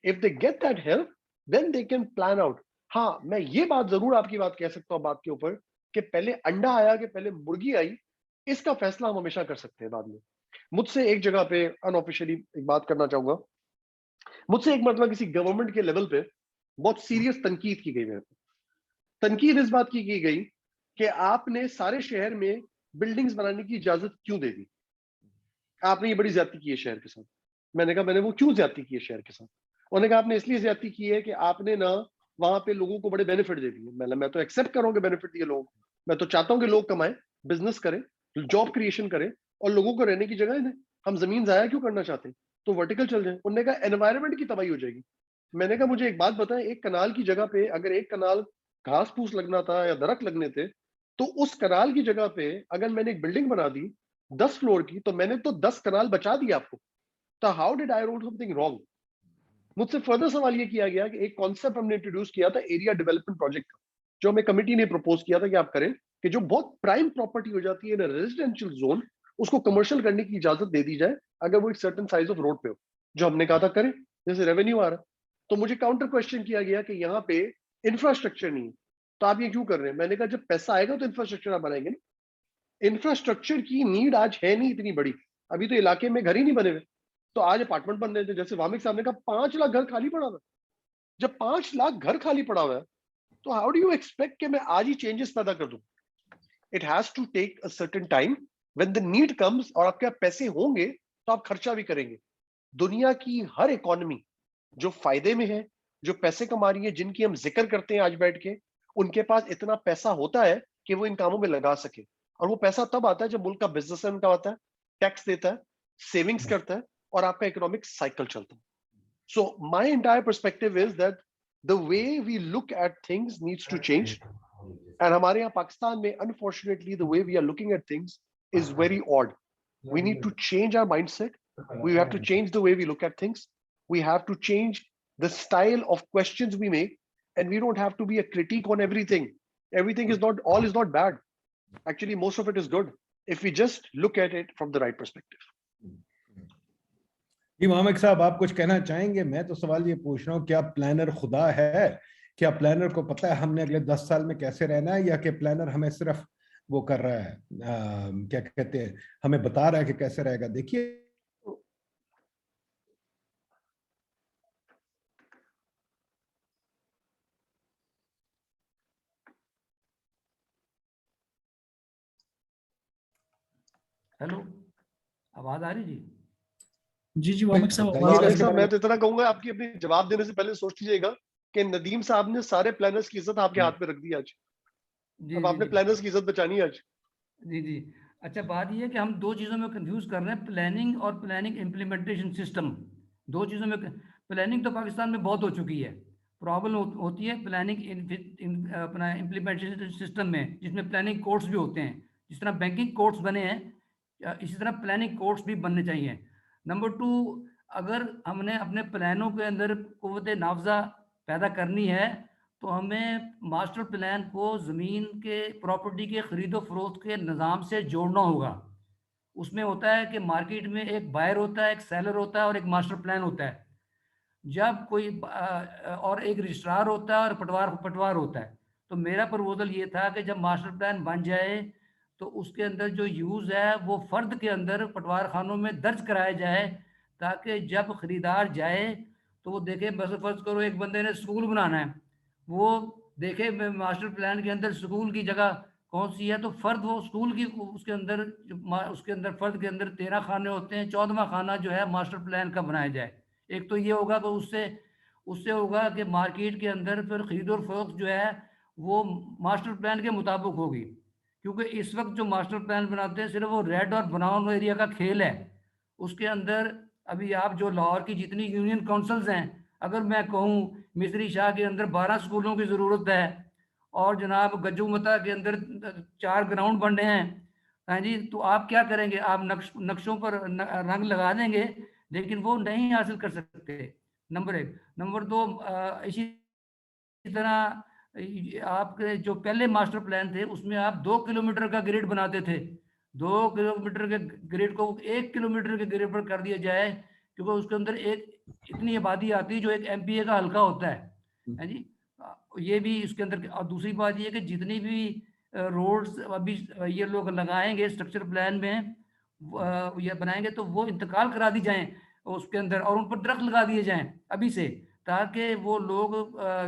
If they get that help, then they can plan out. हाँ, मैं ये बात जरूर आपकी बात कह सकता हूँ बात के ऊपर कि पहले अंडा आया कि पहले मुर्गी आई, इसका फैसला हम हमेशा कर सकते हैं बाद में. मुझसे एक जगह पे अनऑफिशियली एक बात करना चाहूंगा. मुझसे एक मतलब किसी गवर्नमेंट के लेवल पे बहुत सीरियस तनकीद की गई. मेरे को तनकीद इस बात की गई कि आपने सारे शहर में बिल्डिंग्स बनाने की इजाजत क्यों दे दी, आपने ये बड़ी ज्यादती की है शहर के साथ. मैंने कहा मैंने वो क्यों ज्यादती की है शहर के साथ. उन्होंने कहा आपने इसलिए ज्यादती की है कि आपने ना वहां पे लोगों को बड़े बेनिफिट दे दिए. मैं तो एक्सेप्ट करूंगा बेनिफिट दिए लोगों को. मैं तो चाहता हूं कि लोग कमाएं, बिजनेस करें, जॉब क्रिएशन करें और लोगों को रहने की जगह दें. हम जमीन जाया क्यों करना चाहते हैं, तो वर्टिकल चल जाए. उन्होंने कहा एनवायरमेंट की तबाही हो जाएगी. मैंने कहा मुझे एक बात बताएं, एक कनाल की जगह पे अगर एक कनाल घास फूस लगना था या दरख्त लगने थे, तो उस कनाल की जगह पे अगर मैंने एक बिल्डिंग बना दी 10 फ्लोर की, तो मैंने तो 10 कनाल बचा दिया आपको. तो how did I road something wrong. मुझसे फर्दर सवाल ये किया गया कि एक कॉन्सेप्ट हमने इंट्रोड्यूस किया था एरिया डेवलपमेंट प्रोजेक्ट का, जो हमें कमिटी ने प्रपोज किया था कि आप करें, कि जो बहुत प्राइम प्रॉपर्टी हो जाती है इन रेजिडेंशियल जोन, उसको कमर्शियल करने की इजाजत दे दी जाए अगर वो एक सर्टेन साइज ऑफ रोड पे हो. जो हमने कहा था करें, जैसे रेवेन्यू आ रहा. तो मुझे काउंटर क्वेश्चन किया गया कि यहाँ पे इंफ्रास्ट्रक्चर नहीं है, तो आप ये क्यों कर रहे हैं. मैंने कहा जब पैसा आएगा तो इंफ्रास्ट्रक्चर आप बनाएंगे ना. इंफ्रास्ट्रक्चर की नीड आज है नहीं इतनी बड़ी. अभी तो इलाके में घर ही नहीं बने हुए, तो आज अपार्टमेंट बन रहे थे. जैसे वामिक साहब ने कहा 5 लाख घर खाली पड़ा हुआ है. जब 5 लाख घर खाली पड़ा हुआ है, तो हाउ डू यू एक्सपेक्ट कि मैं आज ही चेंजेस पैदा कर दूं. It has to take a certain time. When the need comes और आपके पास पैसे होंगे तो आप खर्चा भी करेंगे. दुनिया की हर इकोनॉमी जो फायदे में है, जो पैसे कमा रही है, जिनकी हम जिक्र करते हैं आज बैठ के, उनके पास इतना पैसा होता है कि वो इन कामों में लगा सके. और वो पैसा तब आता है जब मुल्क का बिजनेसमैन का आता है, टैक्स देता है, सेविंग्स करता है और आपका इकोनॉमिक साइकिल चलता है. So my entire perspective is that the way we look at things needs to change. And हमारे यहाँ पाकिस्तान में unfortunately the way we are looking at things is very odd. We need to change our mindset. We have to change the way we look at things. We have to change the style of questions we make, and we don't have to be a critique on everything. Everything is not, all is not bad. Actually, most of it is good if we just look at it from the right perspective. जी मोहम्मद साहब, आप कुछ कहना चाहेंगे? मैं तो सवाल ये पूछ रहा हूँ, क्या प्लानर खुदा है? क्या प्लानर को पता है हमने अगले 10 साल में कैसे रहना है, या कि प्लानर हमें सिर्फ वो कर रहा है, क्या कहते हैं, हमें बता रहा है कि कैसे रहेगा? देखिए, हेलो, आवाज आ रही जी? जी जी वामिक साहब बताइए। आवाज आ नादिर रही साहब, है। मैं तो इतना कहूंगा, आपकी अपनी जवाब देने से पहले सोच लीजिएगा कि नदीम साहब ने सारे प्लानर्स की इज्जत आपके हाथ में रख दी आज. जी अब जी आपने जी प्लानर्स की इज्जत बचानी है आज. जी जी. अच्छा, बात ये है कि हम दो चीज़ों में कंफ्यूज कर रहे हैं, प्लानिंग और प्लानिंग इम्प्लीमेंटेशन सिस्टम. दो चीज़ों में प्लानिंग तो पाकिस्तान में बहुत हो चुकी है. प्रॉब्लम होती है प्लानिंग अपना इम्प्लीमेंटेशन सिस्टम में, जिसमें प्लानिंग कोर्ट्स भी होते हैं. जिस तरह बैंकिंग कोर्ट्स बने हैं, इसी तरह प्लानिंग कोर्ट्स भी बनने चाहिए. नंबर 2, अगर हमने अपने प्लानों के अंदर कुव्वत नाफजा पैदा करनी है, तो हमें मास्टर प्लान को ज़मीन के प्रॉपर्टी के ख़रीदो फरोख्त के निज़ाम से जोड़ना होगा. उसमें होता है कि मार्केट में एक बायर होता है, एक सेलर होता है और एक मास्टर प्लान होता है. जब कोई और एक रजिस्ट्रार होता है और पटवार होता है. तो मेरा प्रपोजल ये था कि जब मास्टर प्लान बन जाए तो उसके अंदर जो यूज़ है वो फ़र्द के अंदर पटवार खानों में दर्ज कराया जाए, ताकि जब ख़रीदार जाए तो वो देखे. बस फर्ज करो एक बंदे ने स्कूल बनाना है, वो देखे मास्टर प्लान के अंदर स्कूल की जगह कौन सी है, तो फ़र्द वो स्कूल की उसके अंदर फ़र्द के अंदर 13 खाने होते हैं, 14वां खाना जो है मास्टर प्लान का बनाया जाए. एक तो ये होगा कि उससे उससे होगा कि मार्केट के अंदर फिर खरीद और फरोख्त जो है वो मास्टर प्लान के मुताबिक होगी. क्योंकि इस वक्त जो मास्टर प्लान बनाते हैं सिर्फ वो रेड और ब्राउन एरिया का खेल है. उसके अंदर अभी आप जो लाहौर की जितनी यूनियन काउंसिल्स हैं, अगर मैं कहूँ मिस्री शाह के अंदर 12 स्कूलों की ज़रूरत है और जनाब गज्जू मता के अंदर 4 ग्राउंड बनने हैं, हाँ जी, तो आप क्या करेंगे? आप नक्शों पर रंग लगा देंगे, लेकिन वो नहीं हासिल कर सकते, नंबर एक। नंबर दो, इसी तरह आपके जो पहले मास्टर प्लान थे उसमें आप 2 किलोमीटर का ग्रिड बनाते थे, 2 किलोमीटर के ग्रिड को 1 किलोमीटर के ग्रिड पर कर दिया जाए, क्योंकि उसके अंदर एक इतनी आबादी आती है जो एक एमपीए का हल्का होता है जी। ये भी इसके अंदर। और दूसरी बात ये है कि जितनी भी रोड्स अभी ये लोग लगाएंगे स्ट्रक्चर प्लान में, ये बनाएंगे तो वो इंतकाल करा दी जाएं उसके अंदर, और उन पर दरख्त लगा दिए जाएं अभी से, ताकि वो लोग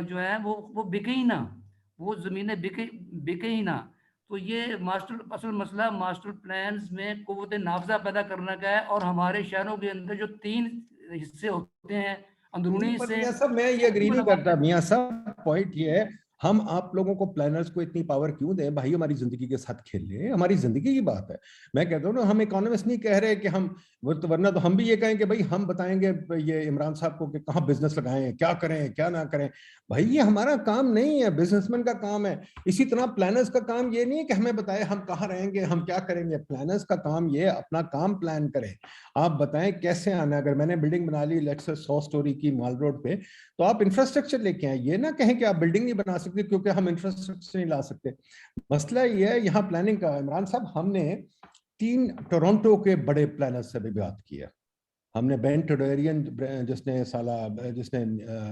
जो है वो बिके ही ना, वो जमीनें बिके ही ना। तो ये असल मसला मास्टर प्लान्स में कुव्वत नाफजा पैदा करने का है। और हमारे शहरों के अंदर जो 3 हिस्से होते हैं, अंदरूनी नहीं, पर हिस्से, मियां साहब मैं ये उनको एग्री नहीं बनवाते करता। हैं। मियां साहब पॉइंट ये है, हम आप लोगों को प्लानर्स को इतनी पावर क्यों दें भाई? हमारी जिंदगी के साथ खेल रहे, हमारी जिंदगी की बात है। मैं कहता हूँ ना, हम इकोनॉमिस्ट नहीं कह रहे कि हम वरना तो हम भी ये कहें कि भाई हम बताएंगे ये इमरान साहब को कि कहाँ बिजनेस लगाएं, क्या करें क्या ना करें। भाई ये हमारा काम नहीं है, बिजनेसमैन का काम है। इसी तरह प्लानर्स का काम ये नहीं है कि हमें बताए हम कहाँ रहेंगे, हम क्या करेंगे। प्लानर्स का काम ये अपना काम प्लान करें, आप बताएं कैसे आना है। अगर मैंने बिल्डिंग बना ली लेट्स से 100 स्टोरी की माल रोड पे, तो आप इंफ्रास्ट्रक्चर लेके आए। ये ना कहें कि आप बिल्डिंग नहीं बना सकते क्योंकि हम इंफ्रास्ट्रक्चर नहीं ला सकते। मसला ये है यहाँ प्लानिंग का। इमरान साहब, हमने 3 टोरंटो के बड़े प्लानर्स से भी बात की है। हमने बेन टेडरियन, जिसने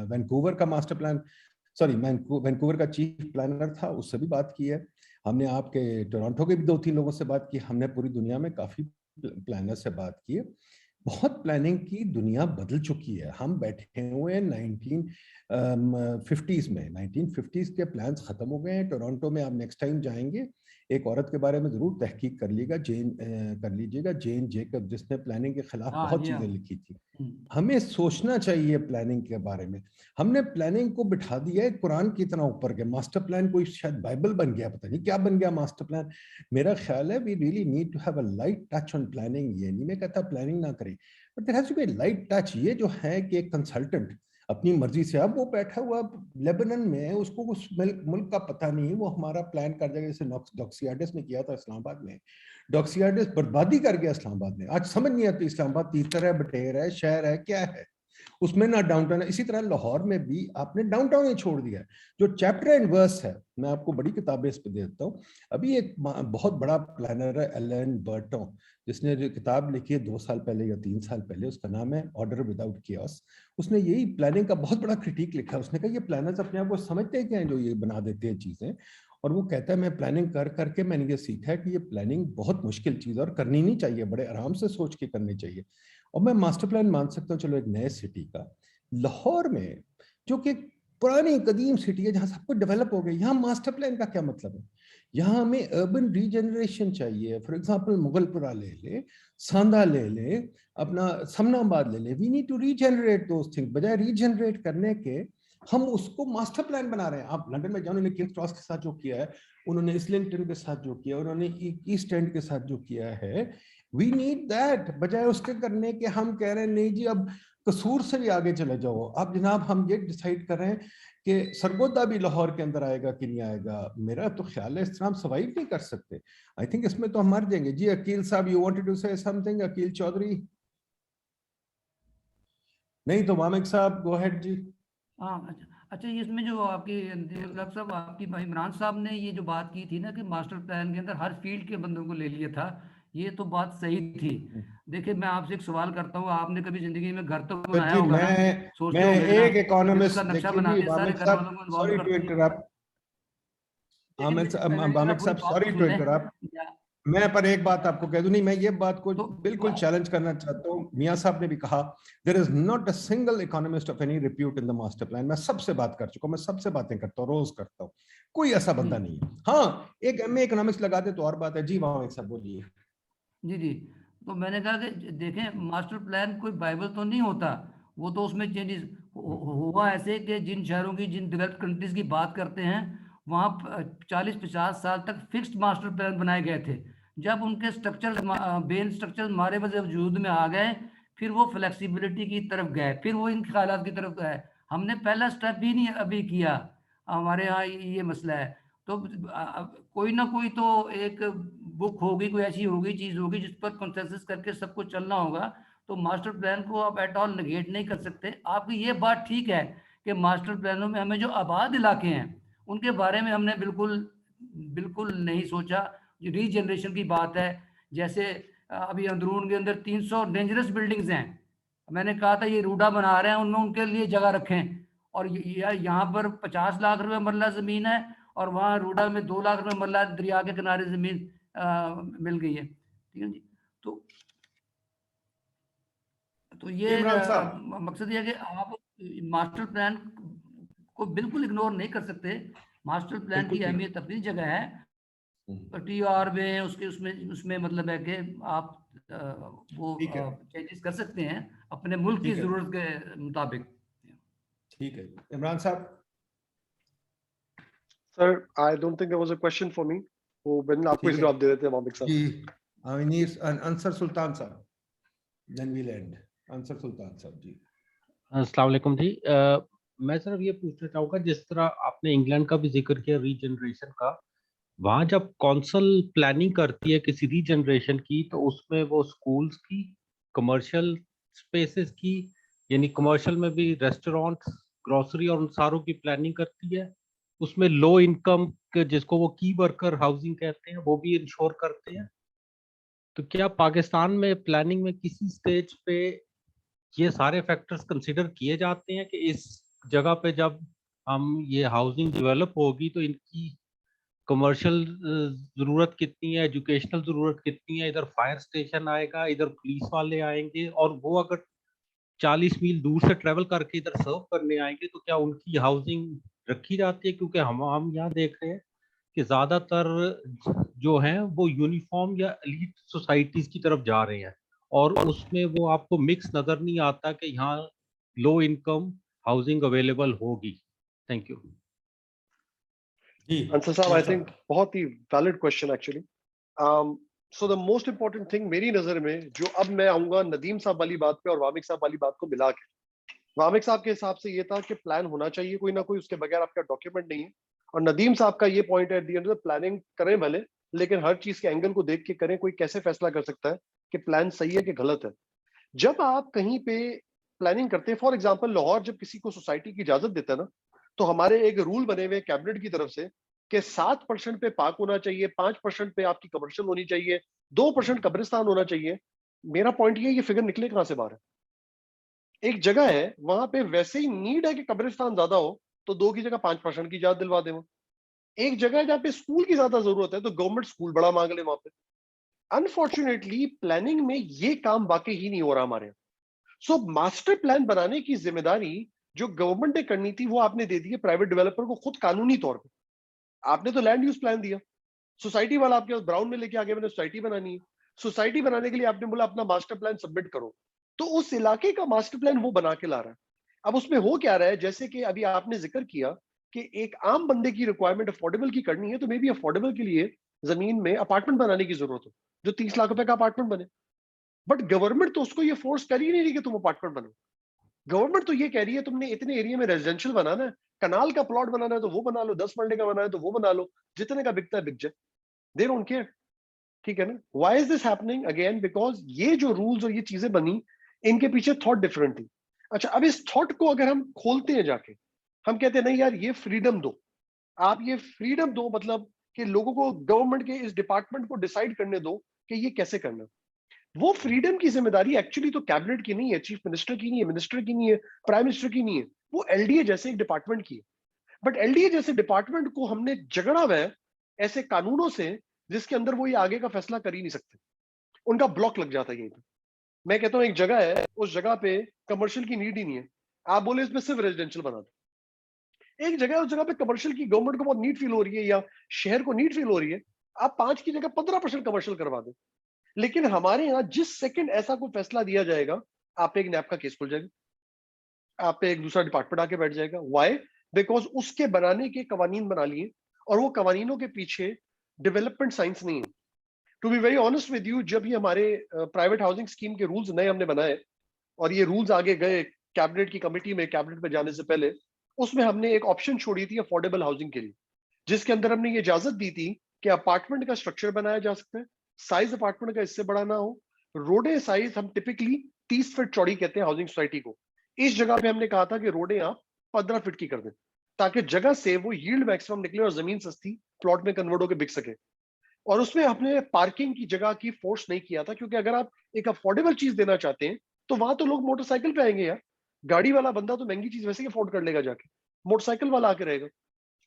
वैंकूवर का मास्टर प्लान, सॉरी वैंकूवर का चीफ प्लानर था, उससे भी बात की है। हमने आपके टोरंटो के भी 2-3 लोगों से बात की। हमने पूरी दुनिया में काफी प्लानर से बात की है। बहुत प्लानिंग की दुनिया बदल चुकी है। हम बैठे हुए हैं 1950s में। 1950s के प्लान्स खत्म हो गए हैं। टोरंटो में आप नेक्स्ट टाइम जाएंगे, एक औरत के बारे में जरूर तहकीक कर लीजिएगा, जेन जेकब, जिसने प्लानिंग के खिलाफ हाँ बहुत जी, हाँ। चीजें लिखी थी। हमें सोचना चाहिए प्लानिंग के बारे में। हमने प्लानिंग को बिठा दिया है कुरान की तरह ऊपर के। मास्टर प्लान कोई शायद बाइबल बन गया, पता नहीं क्या बन गया मास्टर प्लान। मेरा ख्याल है we really need to have a light touch on planning. ये नहीं मैं कहता प्लानिंग ना करें, but there has to be light touch. ये जो है कि एक कंसल्टेंट अपनी मर्जी से, अब वो बैठा हुआ लेबनान में, उसको उस मुल्क का पता नहीं, वो हमारा प्लान कर जाएगा। जैसे डॉक्सियाडिस ने किया था इस्लामाबाद में। डॉक्सियाडिस बर्बादी कर गया इस्लामाबाद में। आज समझ नहीं आती इस्लामाबाद तीतर है, बटेर है, शहर है, क्या है उसमें ना डाउनटाउन है। इसी तरह लाहौर में भी आपने डाउनटाउन ही छोड़ दिया है। जो चैप्टर एंड वर्स है, मैं आपको बड़ी किताबें इस पे दे देता हूँ। अभी एक बहुत बड़ा प्लानर है एलन बर्टो, जिसने जो किताब लिखी है 2 साल पहले या 3 साल पहले, उसका नाम है ऑर्डर विदाउट कियोस। उसने यही प्लानिंग का बहुत बड़ा क्रिटिक लिखा है। उसने कहा ये प्लानर्स अपने आप को समझते हैं क्या हैं जो ये बना देते हैं चीजें। और वो कहता है मैं प्लानिंग कर करके मैंने ये सीखा है कि ये प्लानिंग बहुत मुश्किल चीज है और करनी नहीं चाहिए, बड़े आराम से सोच के करनी चाहिए। और मैं मास्टर प्लान मान सकता हूँ चलो एक नए सिटी का, लाहौर में, जो कि पुरानी कदीम सिटी है जहां सब कुछ डेवलप हो गया, यहाँ मास्टर प्लान का क्या मतलब है? यहाँ हमें अर्बन रीजनरेशन चाहिए। फॉर एग्जांपल मुगलपुरा ले ले, सांदा ले ले, अपना समनाबाद ले ले। We need to regenerate those things. बजाय रीजनरेट करने के हम उसको मास्टर प्लान बना रहे हैं। आप लंदन में जाओ, उन्होंने किंग्स क्रॉस के साथ जो किया है, उन्होंने इस्लिंगटन के साथ जो किया, उन्होंने ईस्ट एंड के साथ जो किया है, वी नीड दैट। बजाय उसके करने के हम कह रहे हैं नहीं जी अब कसूर से भी आगे चले जाओ। अब जनाब हम ये डिसाइड कर रहे हैं कि सरगोदा भी लाहौर के अंदर आएगा कि नहीं आएगा। मेरा तो ख्याल है इस तरह हम सर्वाइव नहीं कर सकते। आई थिंक इसमें तो हम मर जाएंगे। जी अकील साहब, you wanted to say something? Aqeel Chaudhry? नहीं तो वामिक साहब गो अहेड जी। हाँ, अच्छा। अच्छा, ये इसमें जो आपकी डॉक्टर साहब, आपकी भाई इमरान साहब ने ये जो बात की थी ना कि मास्टर प्लान के अंदर हर फील्ड के बंदों को ले लिया था, ये तो बात सही थी। देखिए, मैं आपसे एक सवाल करता हूँ, आपने कभी जिंदगी में घर तो तो बनाया जी होगा ना? मैं सोचते होंगे ना एक कि उसका इकोनॉमिस्ट, नक्शा देखिए बना जी के सारे वामिक घर वालों साहब, को इन्वॉल्व सॉरी टू करते हैं। इंटरप्ट। लेकिन मेरा वामिक पूरी साहब बात तो सॉरी सुन टू लें। इंटरप्ट। या- मैं पर एक बात आपको कह दूं, नहीं मैं ये बात को तो बिल्कुल चैलेंज करना चाहता हूं। मियां साहब ने भी कहा there is not a single economist of any repute in the master plan. मैं सबसे बात कर चुका हूं, मैं सबसे बातें करता हूं, रोज करता हूं, कोई ऐसा बंदा नहीं है। हाँ, एक एमए इकोनॉमिक्स लगा दे तो और बात है। जी वहां साहब बोलिए। जी जी। तो मैंने कहा कि देखें, मास्टर प्लान कोई बाइबल तो नहीं होता। वो तो उसमें चेंजेस हुआ ऐसे कि जिन शहरों की, जिन डेवलप्ड कंट्रीज की बात करते हैं, वहाँ 40-50 साल तक फिक्स्ड मास्टर प्लान बनाए गए थे। जब उनके स्ट्रक्चर, बेन स्ट्रक्चर हमारे वजूद में आ गए, फिर वो फ्लेक्सिबिलिटी की तरफ गए, फिर वो इन ख्यालात की तरफ गए। हमने पहला स्टेप भी नहीं अभी किया। हमारे यहाँ ये मसला है। तो कोई ना कोई तो एक बुक होगी, कोई ऐसी होगी, चीज होगी जिस पर कंसेंसस करके सबको चलना होगा। तो मास्टर प्लान को आप एट ऑल नेगेट नहीं कर सकते। आपकी ये बात ठीक है कि मास्टर प्लानों में हमें जो आबाद इलाके हैं उनके बारे में हमने बिल्कुल बिल्कुल नहीं सोचा। रीजनरेशन की बात है, जैसे अभी अंदरून के अंदर 300 डेंजरस बिल्डिंग्स हैं। मैंने कहा था ये रूडा बना रहे हैं, उनमें उनके लिए जगह रखें। और यहाँ पर 50 लाख रुपए मरला जमीन है और वहाँ रूडा में 2 लाख रुपए मरला दरिया के किनारे जमीन मिल गई है। ठीक है जी। तो ये इमरान साहब, मकसद ये है कि आप मास्टर प्लान को बिल्कुल इग्नोर नहीं कर सकते। मास्टर प्लान की बिल्कुल ठीक। अहमियत अपनी जगह है, टीआर में उसके उसमें उसमें मतलब है कि आप वो ठीक है, चेंजेस कर सकते हैं अपने मुल्क की ठीक है, जरूरत के मुताबिक। ठीक है। इमरान साहब, sir I don't think there was a question for me, वो बिन आपको ही ठीक है जवाब दे देते हैं वामिक साहब। जी। आंसर सुल्तान साहब, देन वील एंड। आंसर सुल्तान साहब जी। अस्सलाम वालेकुम जी। मैं सिर्फ ये पूछना चाहूँगा, जिस तरह आपने इंग्लैंड का भी जिक्र किया रीजनरेशन का, वहाँ जब कौंसल प्लानिंग करती है किसी रीजनरेशन की तो उसमें वो स्कूल्स की, कमर्शियल स्पेसेस की, यानी कमर्शियल में भी रेस्टोरेंट, ग्रोसरी और उन सारों की प्लानिंग करती है। उसमें लो इनकम के, जिसको वो की वर्कर हाउसिंग कहते हैं, वो भी इंश्योर करते हैं। तो क्या पाकिस्तान में प्लानिंग में किसी स्टेज पे ये सारे फैक्टर्स कंसिडर किए जाते हैं कि इस जगह पे जब हम ये हाउसिंग डेवलप होगी तो इनकी कमर्शियल ज़रूरत कितनी है, एजुकेशनल ज़रूरत कितनी है, इधर फायर स्टेशन आएगा, इधर पुलिस वाले आएंगे, और वो अगर 40 मील दूर से ट्रेवल करके इधर सर्व करने आएंगे तो क्या उनकी हाउसिंग रखी जाती है? क्योंकि हम यहाँ देख रहे हैं कि ज़्यादातर जो हैं वो यूनिफॉर्म या एलीट सोसाइटीज़ की तरफ जा रहे हैं, और उसमें वो आपको मिक्स नज़र नहीं आता कि यहाँ लो इनकम हाउसिंग अवेलेबल होगी। थैंक यू जी। आंसर साहब आई थिंक बहुत ही valid question actually. So the most important thing मेरी नजर में, जो अब मैं आऊंगा नदीम साहब वाली बात पे और वामिक साहब वाली बात को मिला के, वामिक साहब के हिसाब से ये था कि प्लान होना चाहिए कोई ना कोई, उसके बगैर आपका डॉक्यूमेंट नहीं है। और नदीम साहब का ये पॉइंट है, एट द एंड प्लानिंग करें भले, लेकिन हर चीज के एंगल को देख के करें। कोई कैसे फैसला कर सकता है कि प्लान सही है कि गलत है? जब आप कहीं पे प्लानिंग करते हैं, फॉर एग्जाम्पल लाहौर जब किसी को सोसाइटी की इजाजत देता है ना, तो हमारे एक रूल बने हुए कैबिनेट की तरफ से कि 7% पे पार्क होना चाहिए, 5% पे आपकी कमर्शियल होनी चाहिए, 2% कब्रिस्तान होना चाहिए। मेरा पॉइंट ये फिगर निकले कहां से बाहर है? एक जगह है वहां पे वैसे ही नीड है कि कब्रिस्तान ज्यादा हो, तो 2 की जगह 5% की इजाजत दिलवा दे। वो एक जगह है जहाँ पे स्कूल की ज्यादा जरूरत है, तो गवर्नमेंट स्कूल बड़ा मांग ले वहां पे। अनफॉर्चुनेटली प्लानिंग में ये काम वाकई ही नहीं हो रहा हमारे यहाँ। सो मास्टर प्लान बनाने की जिम्मेदारी जो गवर्नमेंट ने करनी थी, वो आपने दे दी है प्राइवेट डेवलपर को, खुद कानूनी तौर पे। आपने तो लैंड यूज प्लान दिया, सोसाइटी वाला आपके पास ब्राउन में लेके आगे, मैंने सोसाइटी बनानी है। सोसाइटी बनाने के लिए आपने बोला अपना मास्टर प्लान सबमिट करो, तो उस इलाके का मास्टर प्लान वो बना के ला रहा है। अब उसमें हो क्या रहा है, जैसे कि अभी आपने जिक्र किया कि एक आम बंदे की रिक्वायरमेंट अफोर्डेबल की करनी है, तो मे बी अफोर्डेबल के लिए जमीन में अपार्टमेंट बनाने की जरूरत हो, जो 30 लाख रुपए का अपार्टमेंट बने। बट गवर्नमेंट तो उसको ये फोर्स कर ही नहीं रही कि तुम अपार्टमेंट बनो। गवर्नमेंट तो ये कह रही है तुमने इतने एरिया में रेजिडेंशियल बनाना है, कनाल का प्लॉट बनाना है तो वो बना लो, 10 मरले का बनाना है तो वो बना लो, जितने का बिकता है बिक जाए। They don't care. ठीक है ना? Why is this happening again? Because ये जो रूल्स और ये चीजें बनी, इनके पीछे थॉट डिफरेंट थी। अच्छा, अब इस थॉट को अगर हम खोलते हैं जाके, हम कहते हैं नहीं यार ये फ्रीडम दो, आप ये फ्रीडम दो, मतलब कि लोगों को गवर्नमेंट के इस डिपार्टमेंट को डिसाइड करने दो कि ये कैसे करना है। वो फ्रीडम की जिम्मेदारी एक्चुअली तो कैबिनेट की नहीं है, चीफ मिनिस्टर की नहीं है, मिनिस्टर की नहीं है, प्राइम मिनिस्टर की नहीं है, वो एलडीए जैसे एक डिपार्टमेंट की है। बट एलडीए जैसे डिपार्टमेंट को हमने झगड़ा हुआ है ऐसे कानूनों से, जिसके अंदर वो ये आगे का फैसला कर ही नहीं सकते। उनका ब्लॉक लग जाता है यहीं पे। मैं कहता हूं एक जगह है, उस जगह पे कमर्शियल की नीड ही नहीं है, आप बोले इसमें सिर्फ रेजिडेंशियल बना दो। एक जगह, उस जगह पे कमर्शियल की गवर्नमेंट को बहुत नीड फील हो रही है, या शहर को नीड फील हो रही है, आप 5 की जगह 15% कमर्शियल करवा दो। लेकिन हमारे यहाँ जिस सेकंड ऐसा कोई फैसला दिया जाएगा, आप पे एक नैप का केस खुल जाएगा, आप पे एक दूसरा डिपार्टमेंट आके बैठ जाएगा। व्हाई? बिकॉज उसके बनाने के कवानीन बना लिए, और वो कवानीनों के पीछे डेवलपमेंट साइंस नहीं है। To be very honest with you, जब ये हमारे प्राइवेट हाउसिंग स्कीम के रूल्स नए हमने बनाए और ये रूल्स आगे गए कैबिनेट की कमेटी में, कैबिनेट में जाने से पहले उसमें हमने एक ऑप्शन छोड़ी थी अफोर्डेबल हाउसिंग के लिए, जिसके अंदर हमने ये इजाजत दी थी कि अपार्टमेंट का स्ट्रक्चर बनाया जा सकता है, साइज अपार्टमेंट का इससे बड़ा ना हो, रोडें साइज हम टिपिकली 30 फीट चौड़ी कहते हैं हाउसिंग सोसाइटी को, इस जगह पे हमने कहा था कि रोडें आप 15 फीट की कर दें, ताकि जगह से वो यील्ड मैक्सिमम निकले और जमीन सस्ती प्लॉट में कन्वर्ट होकर बिक सके। और उसमें हमने पार्किंग की जगह की फोर्स नहीं किया था, क्योंकि अगर आप एक अफोर्डेबल चीज देना चाहते हैं तो वहां तो लोग मोटरसाइकिल पे आएंगे यार, गाड़ी वाला बंदा तो महंगी चीज वैसे ही अफोर्ड कर लेगा जाके, मोटरसाइकिल वाला आके रहेगा।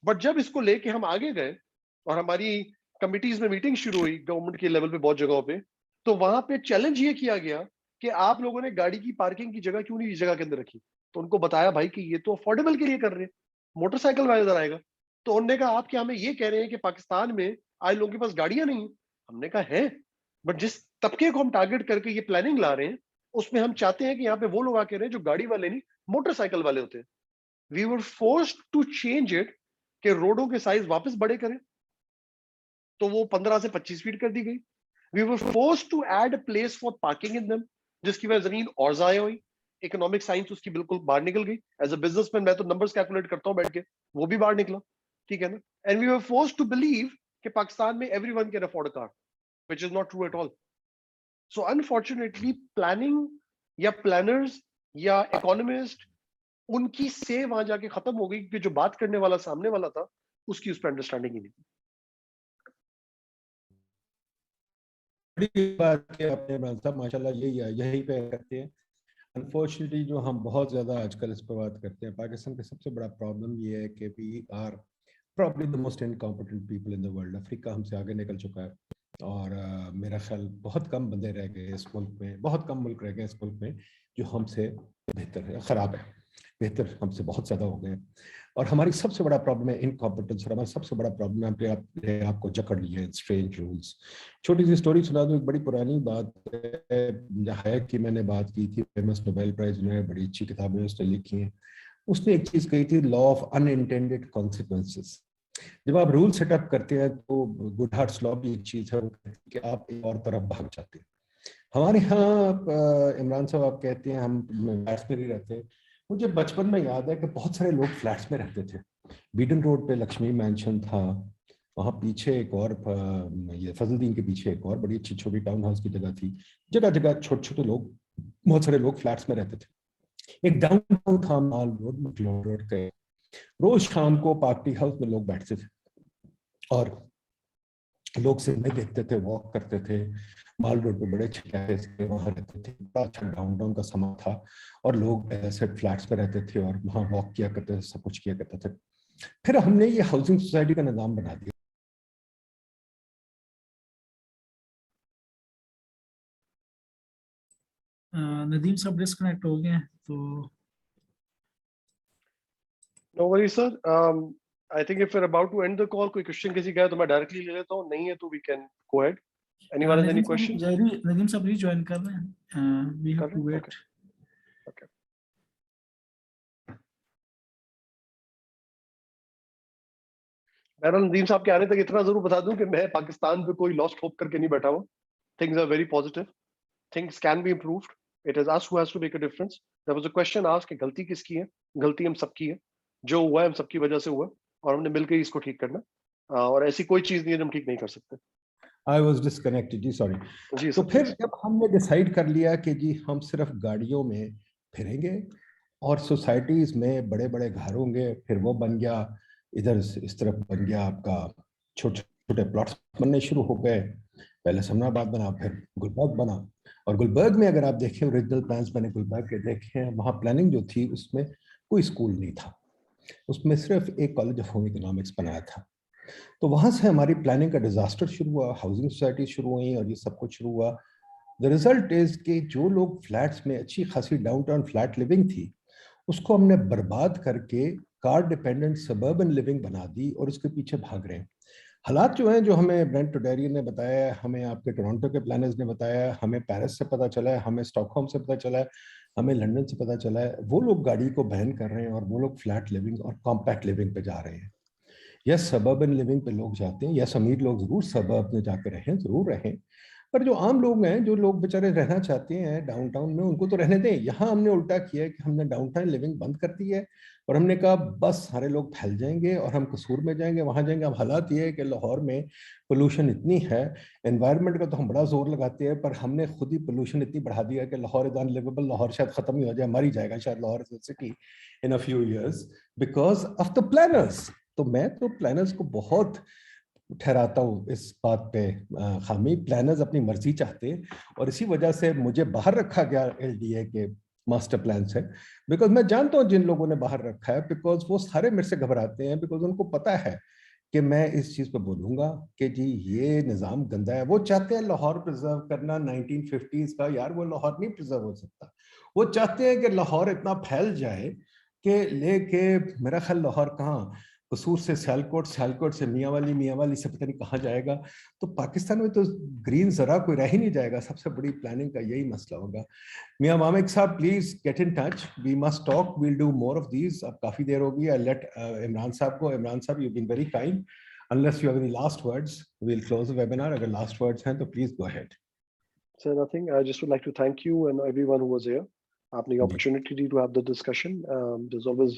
बट जब इसको लेके हम आगे गए और हमारी कमिटीज में मीटिंग शुरू हुई गवर्नमेंट के लेवल पे बहुत जगहों पे, तो वहां पे चैलेंज ये किया गया कि आप लोगों ने गाड़ी की पार्किंग की जगह क्यों नहीं इस जगह के अंदर रखी। तो उनको बताया भाई कि ये तो अफोर्डेबल के लिए कर रहे हैं, मोटरसाइकिल वाला इधर आएगा। तो उन्होंने कहा आप क्या हमें ये कह रहे हैं कि पाकिस्तान में आज लोगों के पास गाड़ियां नहीं है? हमने कहा है, बट जिस तबके को हम टारगेट करके ये प्लानिंग ला रहे हैं उसमें हम चाहते हैं कि यहाँ पे वो लोग आके रहे जो गाड़ी वाले नहीं मोटरसाइकिल वाले होते हैं। We were forced to change it कि रोडों के साइज वापस बड़े करें, तो वो 15 से 25 फीट कर दी गई। We were forced to add place for parking in them, जिसकी वजह जमीन और जाया हुई, इकोनॉमिक साइंस उसकी बिल्कुल बाहर निकल गई। एज अ बिजनेसमैन मैं तो नंबर्स कैलकुलेट करता हूं बैठ के, वो भी बाहर निकला, ठीक है ना। And we were forced to believe कि पाकिस्तान में everyone can afford a car, which is not true at all. So unfortunately planning या प्लानर्स या इकोनॉमिस्ट उनकी से वहां जाके खत्म हो गई कि जो बात करने वाला सामने वाला था उसकी उस पर अंडरस्टैंडिंग ही नहीं थी। बड़ी बात कि आपने इमरान साहब माशाल्लाह यही पे करते हैं। अनफॉर्चुनेटली जो हम बहुत ज़्यादा आजकल इस पर बात करते हैं, पाकिस्तान का सबसे बड़ा प्रॉब्लम ये है कि we are probably the most incompetent people in the world. Africa हमसे आगे निकल चुका है और मेरा ख्याल बहुत कम बंदे रह गए इस मुल्क में, बहुत कम मुल्क रह गए इस मुल्क में जो हमसे बेहतर है, ख़राब है, बेहतर हमसे बहुत ज़्यादा हो गए। और हमारी सबसे बड़ा प्रॉब्लम है इनकॉम्पिटेंस, और हमारा सबसे बड़ा प्रॉब्लम है आपको जकड़ लिया है स्ट्रेंज रूल्स। छोटी सी स्टोरी सुना दूं, एक बड़ी पुरानी बात है कि मैंने बात की थी, फेमस नोबेल प्राइज ने बड़ी अच्छी किताबें उसने लिखी हैं। उसने एक चीज़ कही थी, लॉ ऑफ अनइंटेंडेड कॉन्सिक्वेंसेस। जब आप रूल सेटअप करते हैं तो गुड हार्ट्स लॉ भी एक चीज़ है कि आप एक और तरफ भाग जाते हैं। हमारे यहाँ इमरान साहब आप कहते हैं हम फ्लैट्स में ही रहते हैं। मुझे बचपन में याद है कि बहुत सारे लोग फ्लैट्स में रहते थे। बीडन रोड पे लक्ष्मी मैंशन था, वहाँ पीछे एक और ये फजलुद्दीन के पीछे एक और बड़ी अच्छी छोटी टाउन हाउस की जगह थी। जगह जगह छोटे छोटे लोग, बहुत सारे लोग फ्लैट्स में रहते थे। एक डाउनटाउन था माल रोड, मकलोन रोड के, रोज शाम को पार्टी हाउस में लोग बैठते थे और लोग सिनेमा देखते थे, वॉक करते थे। माल रोड पे बड़े अच्छे कैफेज थे, वहाँ रहते थे, बड़ा अच्छा डाउनटाउन का समा था और लोग ऐसे फ्लैट्स पे रहते थे और वहाँ वॉक किया करते थे, सब कुछ किया करते थे। फिर हमने ये हाउसिंग सोसाइटी का निज़ाम बना दिया। नदीम साहब डिस्कनेक्ट हो गए हैं तो No worries, sir. I think if we're about to end the call, कोई क्वेश्चन किसी का है तो मैं डायरेक्टली ले लेता हूँ, नहीं है तो we can go ahead. Anyone has any questions? Nadeem साहब रीजॉइन कर रहे हैं, we have to wait. Okay. बहरहाल नदीम साहब के आने तक इतना जरूर बता दूं कि मैं पाकिस्तान पे कोई लॉस्ट होप करके नहीं बैठा हुआ। Things are very positive. Things can be improved. It is us who has to make a difference. There was a question asked कि गलती किसकी है? गलती हम सबकी है। जो हुआ है हम सबकी वजह से हुआ और हमने मिलकर ही इसको ठीक करना। और ऐसी कोई चीज नहीं है जो हम ठीक नहीं कर सकते। I was disconnected जी, सॉरी। जी तो सर, फिर जब हमने डिसाइड कर लिया कि जी हम सिर्फ गाड़ियों में फिरेंगे और सोसाइटीज में बड़े बड़े घर होंगे, फिर वो बन गया, इधर इस तरफ बन गया आपका, छोटे छोटे प्लॉट्स बनने शुरू हो गए। पहले समनाबाद बना, फिर गुलबर्ग बना। और गुलबर्ग में अगर आप देखें ओरिजिनल प्लान्स मैंने गुलबर्ग के देखे हैं, वहाँ प्लानिंग जो थी उसमें कोई स्कूल नहीं था, उसमें सिर्फ एक कॉलेज ऑफ होम इकोनॉमिक्स बनाया था। तो वहां से हमारी प्लानिंग का डिजास्टर शुरू हुआ, हाउसिंग सोसाइटी शुरू हुई और ये सब कुछ शुरू हुआ। द रिजल्ट इज कि जो लोग फ्लैट्स में, अच्छी खासी डाउनटाउन फ्लैट लिविंग थी, उसको हमने बर्बाद करके कार डिपेंडेंट सबर्बन लिविंग बना दी और उसके पीछे भाग रहे हैं। हालात जो हैं, जो हमें ब्रेंट टोडेरियन ने बताया, हमें आपके टोरंटो के प्लानर्स ने बताया, हमें पेरिस से पता चला है, हमें स्टॉकहोम से पता चला है, हमें लंदन से पता चला है, वो लोग गाड़ी को बैन कर रहे हैं और वो लोग फ्लैट लिविंग और कॉम्पैक्ट लिविंग पे जा रहे हैं। यस, सबर्बन लिविंग पे लोग जाते हैं, यस अमीर लोग जरूर सबर्ब में जाकर रहें, जरूर रहें, पर जो आम लोग हैं, जो लोग बेचारे रहना चाहते हैं डाउनटाउन में, उनको तो रहने दें। यहाँ हमने उल्टा किया है कि हमने डाउनटाउन लिविंग बंद कर दी है और हमने कहा बस सारे लोग फैल जाएंगे और हम कसूर में जाएंगे, वहां जाएंगे। अब हालात ये है कि लाहौर में पोल्यूशन इतनी है, एनवायरनमेंट का तो हम बड़ा जोर लगाते हैं, पर हमने खुद ही पोल्यूशन इतनी बढ़ा दिया है कि लाहौर इज अनलिवेबल। लाहौर शायद खत्म ही हो जाए, मर ही जाएगा शायद Lahore city in a few years because of the planners. तो मैं तो प्लानर्स को बहुत ठहराता हूँ इस बात पे खामी। प्लानर्स अपनी मर्जी चाहते और इसी वजह से मुझे बाहर रखा गया एलडीए के मास्टर प्लान से। बिकॉज मैं जानता हूँ जिन लोगों ने बाहर रखा है, बिकॉज वो सारे मेरे से घबराते हैं, बिकॉज उनको पता है कि मैं इस चीज पे बोलूंगा कि जी ये निज़ाम गंदा है। वो चाहते हैं लाहौर प्रिजर्व करना 1950s का। यार वो लाहौर नहीं प्रिजर्व हो सकता। वो चाहते हैं कि लाहौर इतना फैल जाए कि लेके मेरा ख्याल लाहौर कहाँ, कसूर से सियालकोट, सियालकोट से मियाँ वाली से पता नहीं कहाँ जाएगा। तो पाकिस्तान में तो ग्रीन जरा कोई रह ही नहीं जाएगा। सबसे बड़ी प्लानिंग का यही मसला होगा। मियाँ मामिक साहब, please get in touch, we must talk, we'll do more of these. अब काफी देर होगी, आई लेट इमरान साहब को। इमरान साहब, you been very kind. Unless you have any last words, we'll close the webinar. अगर लास्ट वर्ड्स हैं तो please go ahead. So nothing. I just would like to thank you and everyone who was here. Having the opportunity to have the discussion. It's always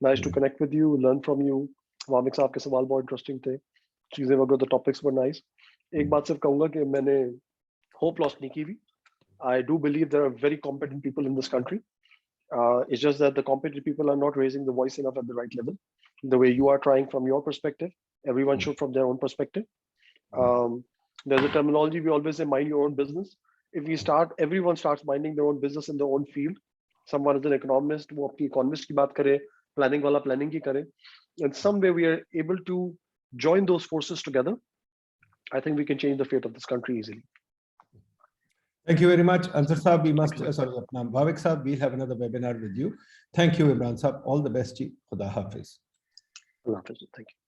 nice to connect with you, learn from you. Wamiq साहब के सवाल बहुत interesting थे, चीजें वगैरह, the topics were nice. एक बात सिर्फ कहूंगा कि मैंने hope lost नहीं की भी. I do believe there are very competent people in this country. It's just that the competent people are not raising the voice enough at the right level. The way you are trying from your perspective, everyone should from their own perspective. There's a terminology we always say, mind your own business. If we start, everyone starts minding their own business in their own field. Someone is an economist, वो अपनी economist की बात करे, planning वाला planning की करे. In some way we are able to join those forces together. I think we can change the fate of this country easily. Thank you very much. Ansar Saab, we must, sorry, Bhavik Saab, we'll have another webinar with you. Thank you, Imran Saab. All the best. Ji. Khuda Hafiz. Allah Hafiz. Thank you.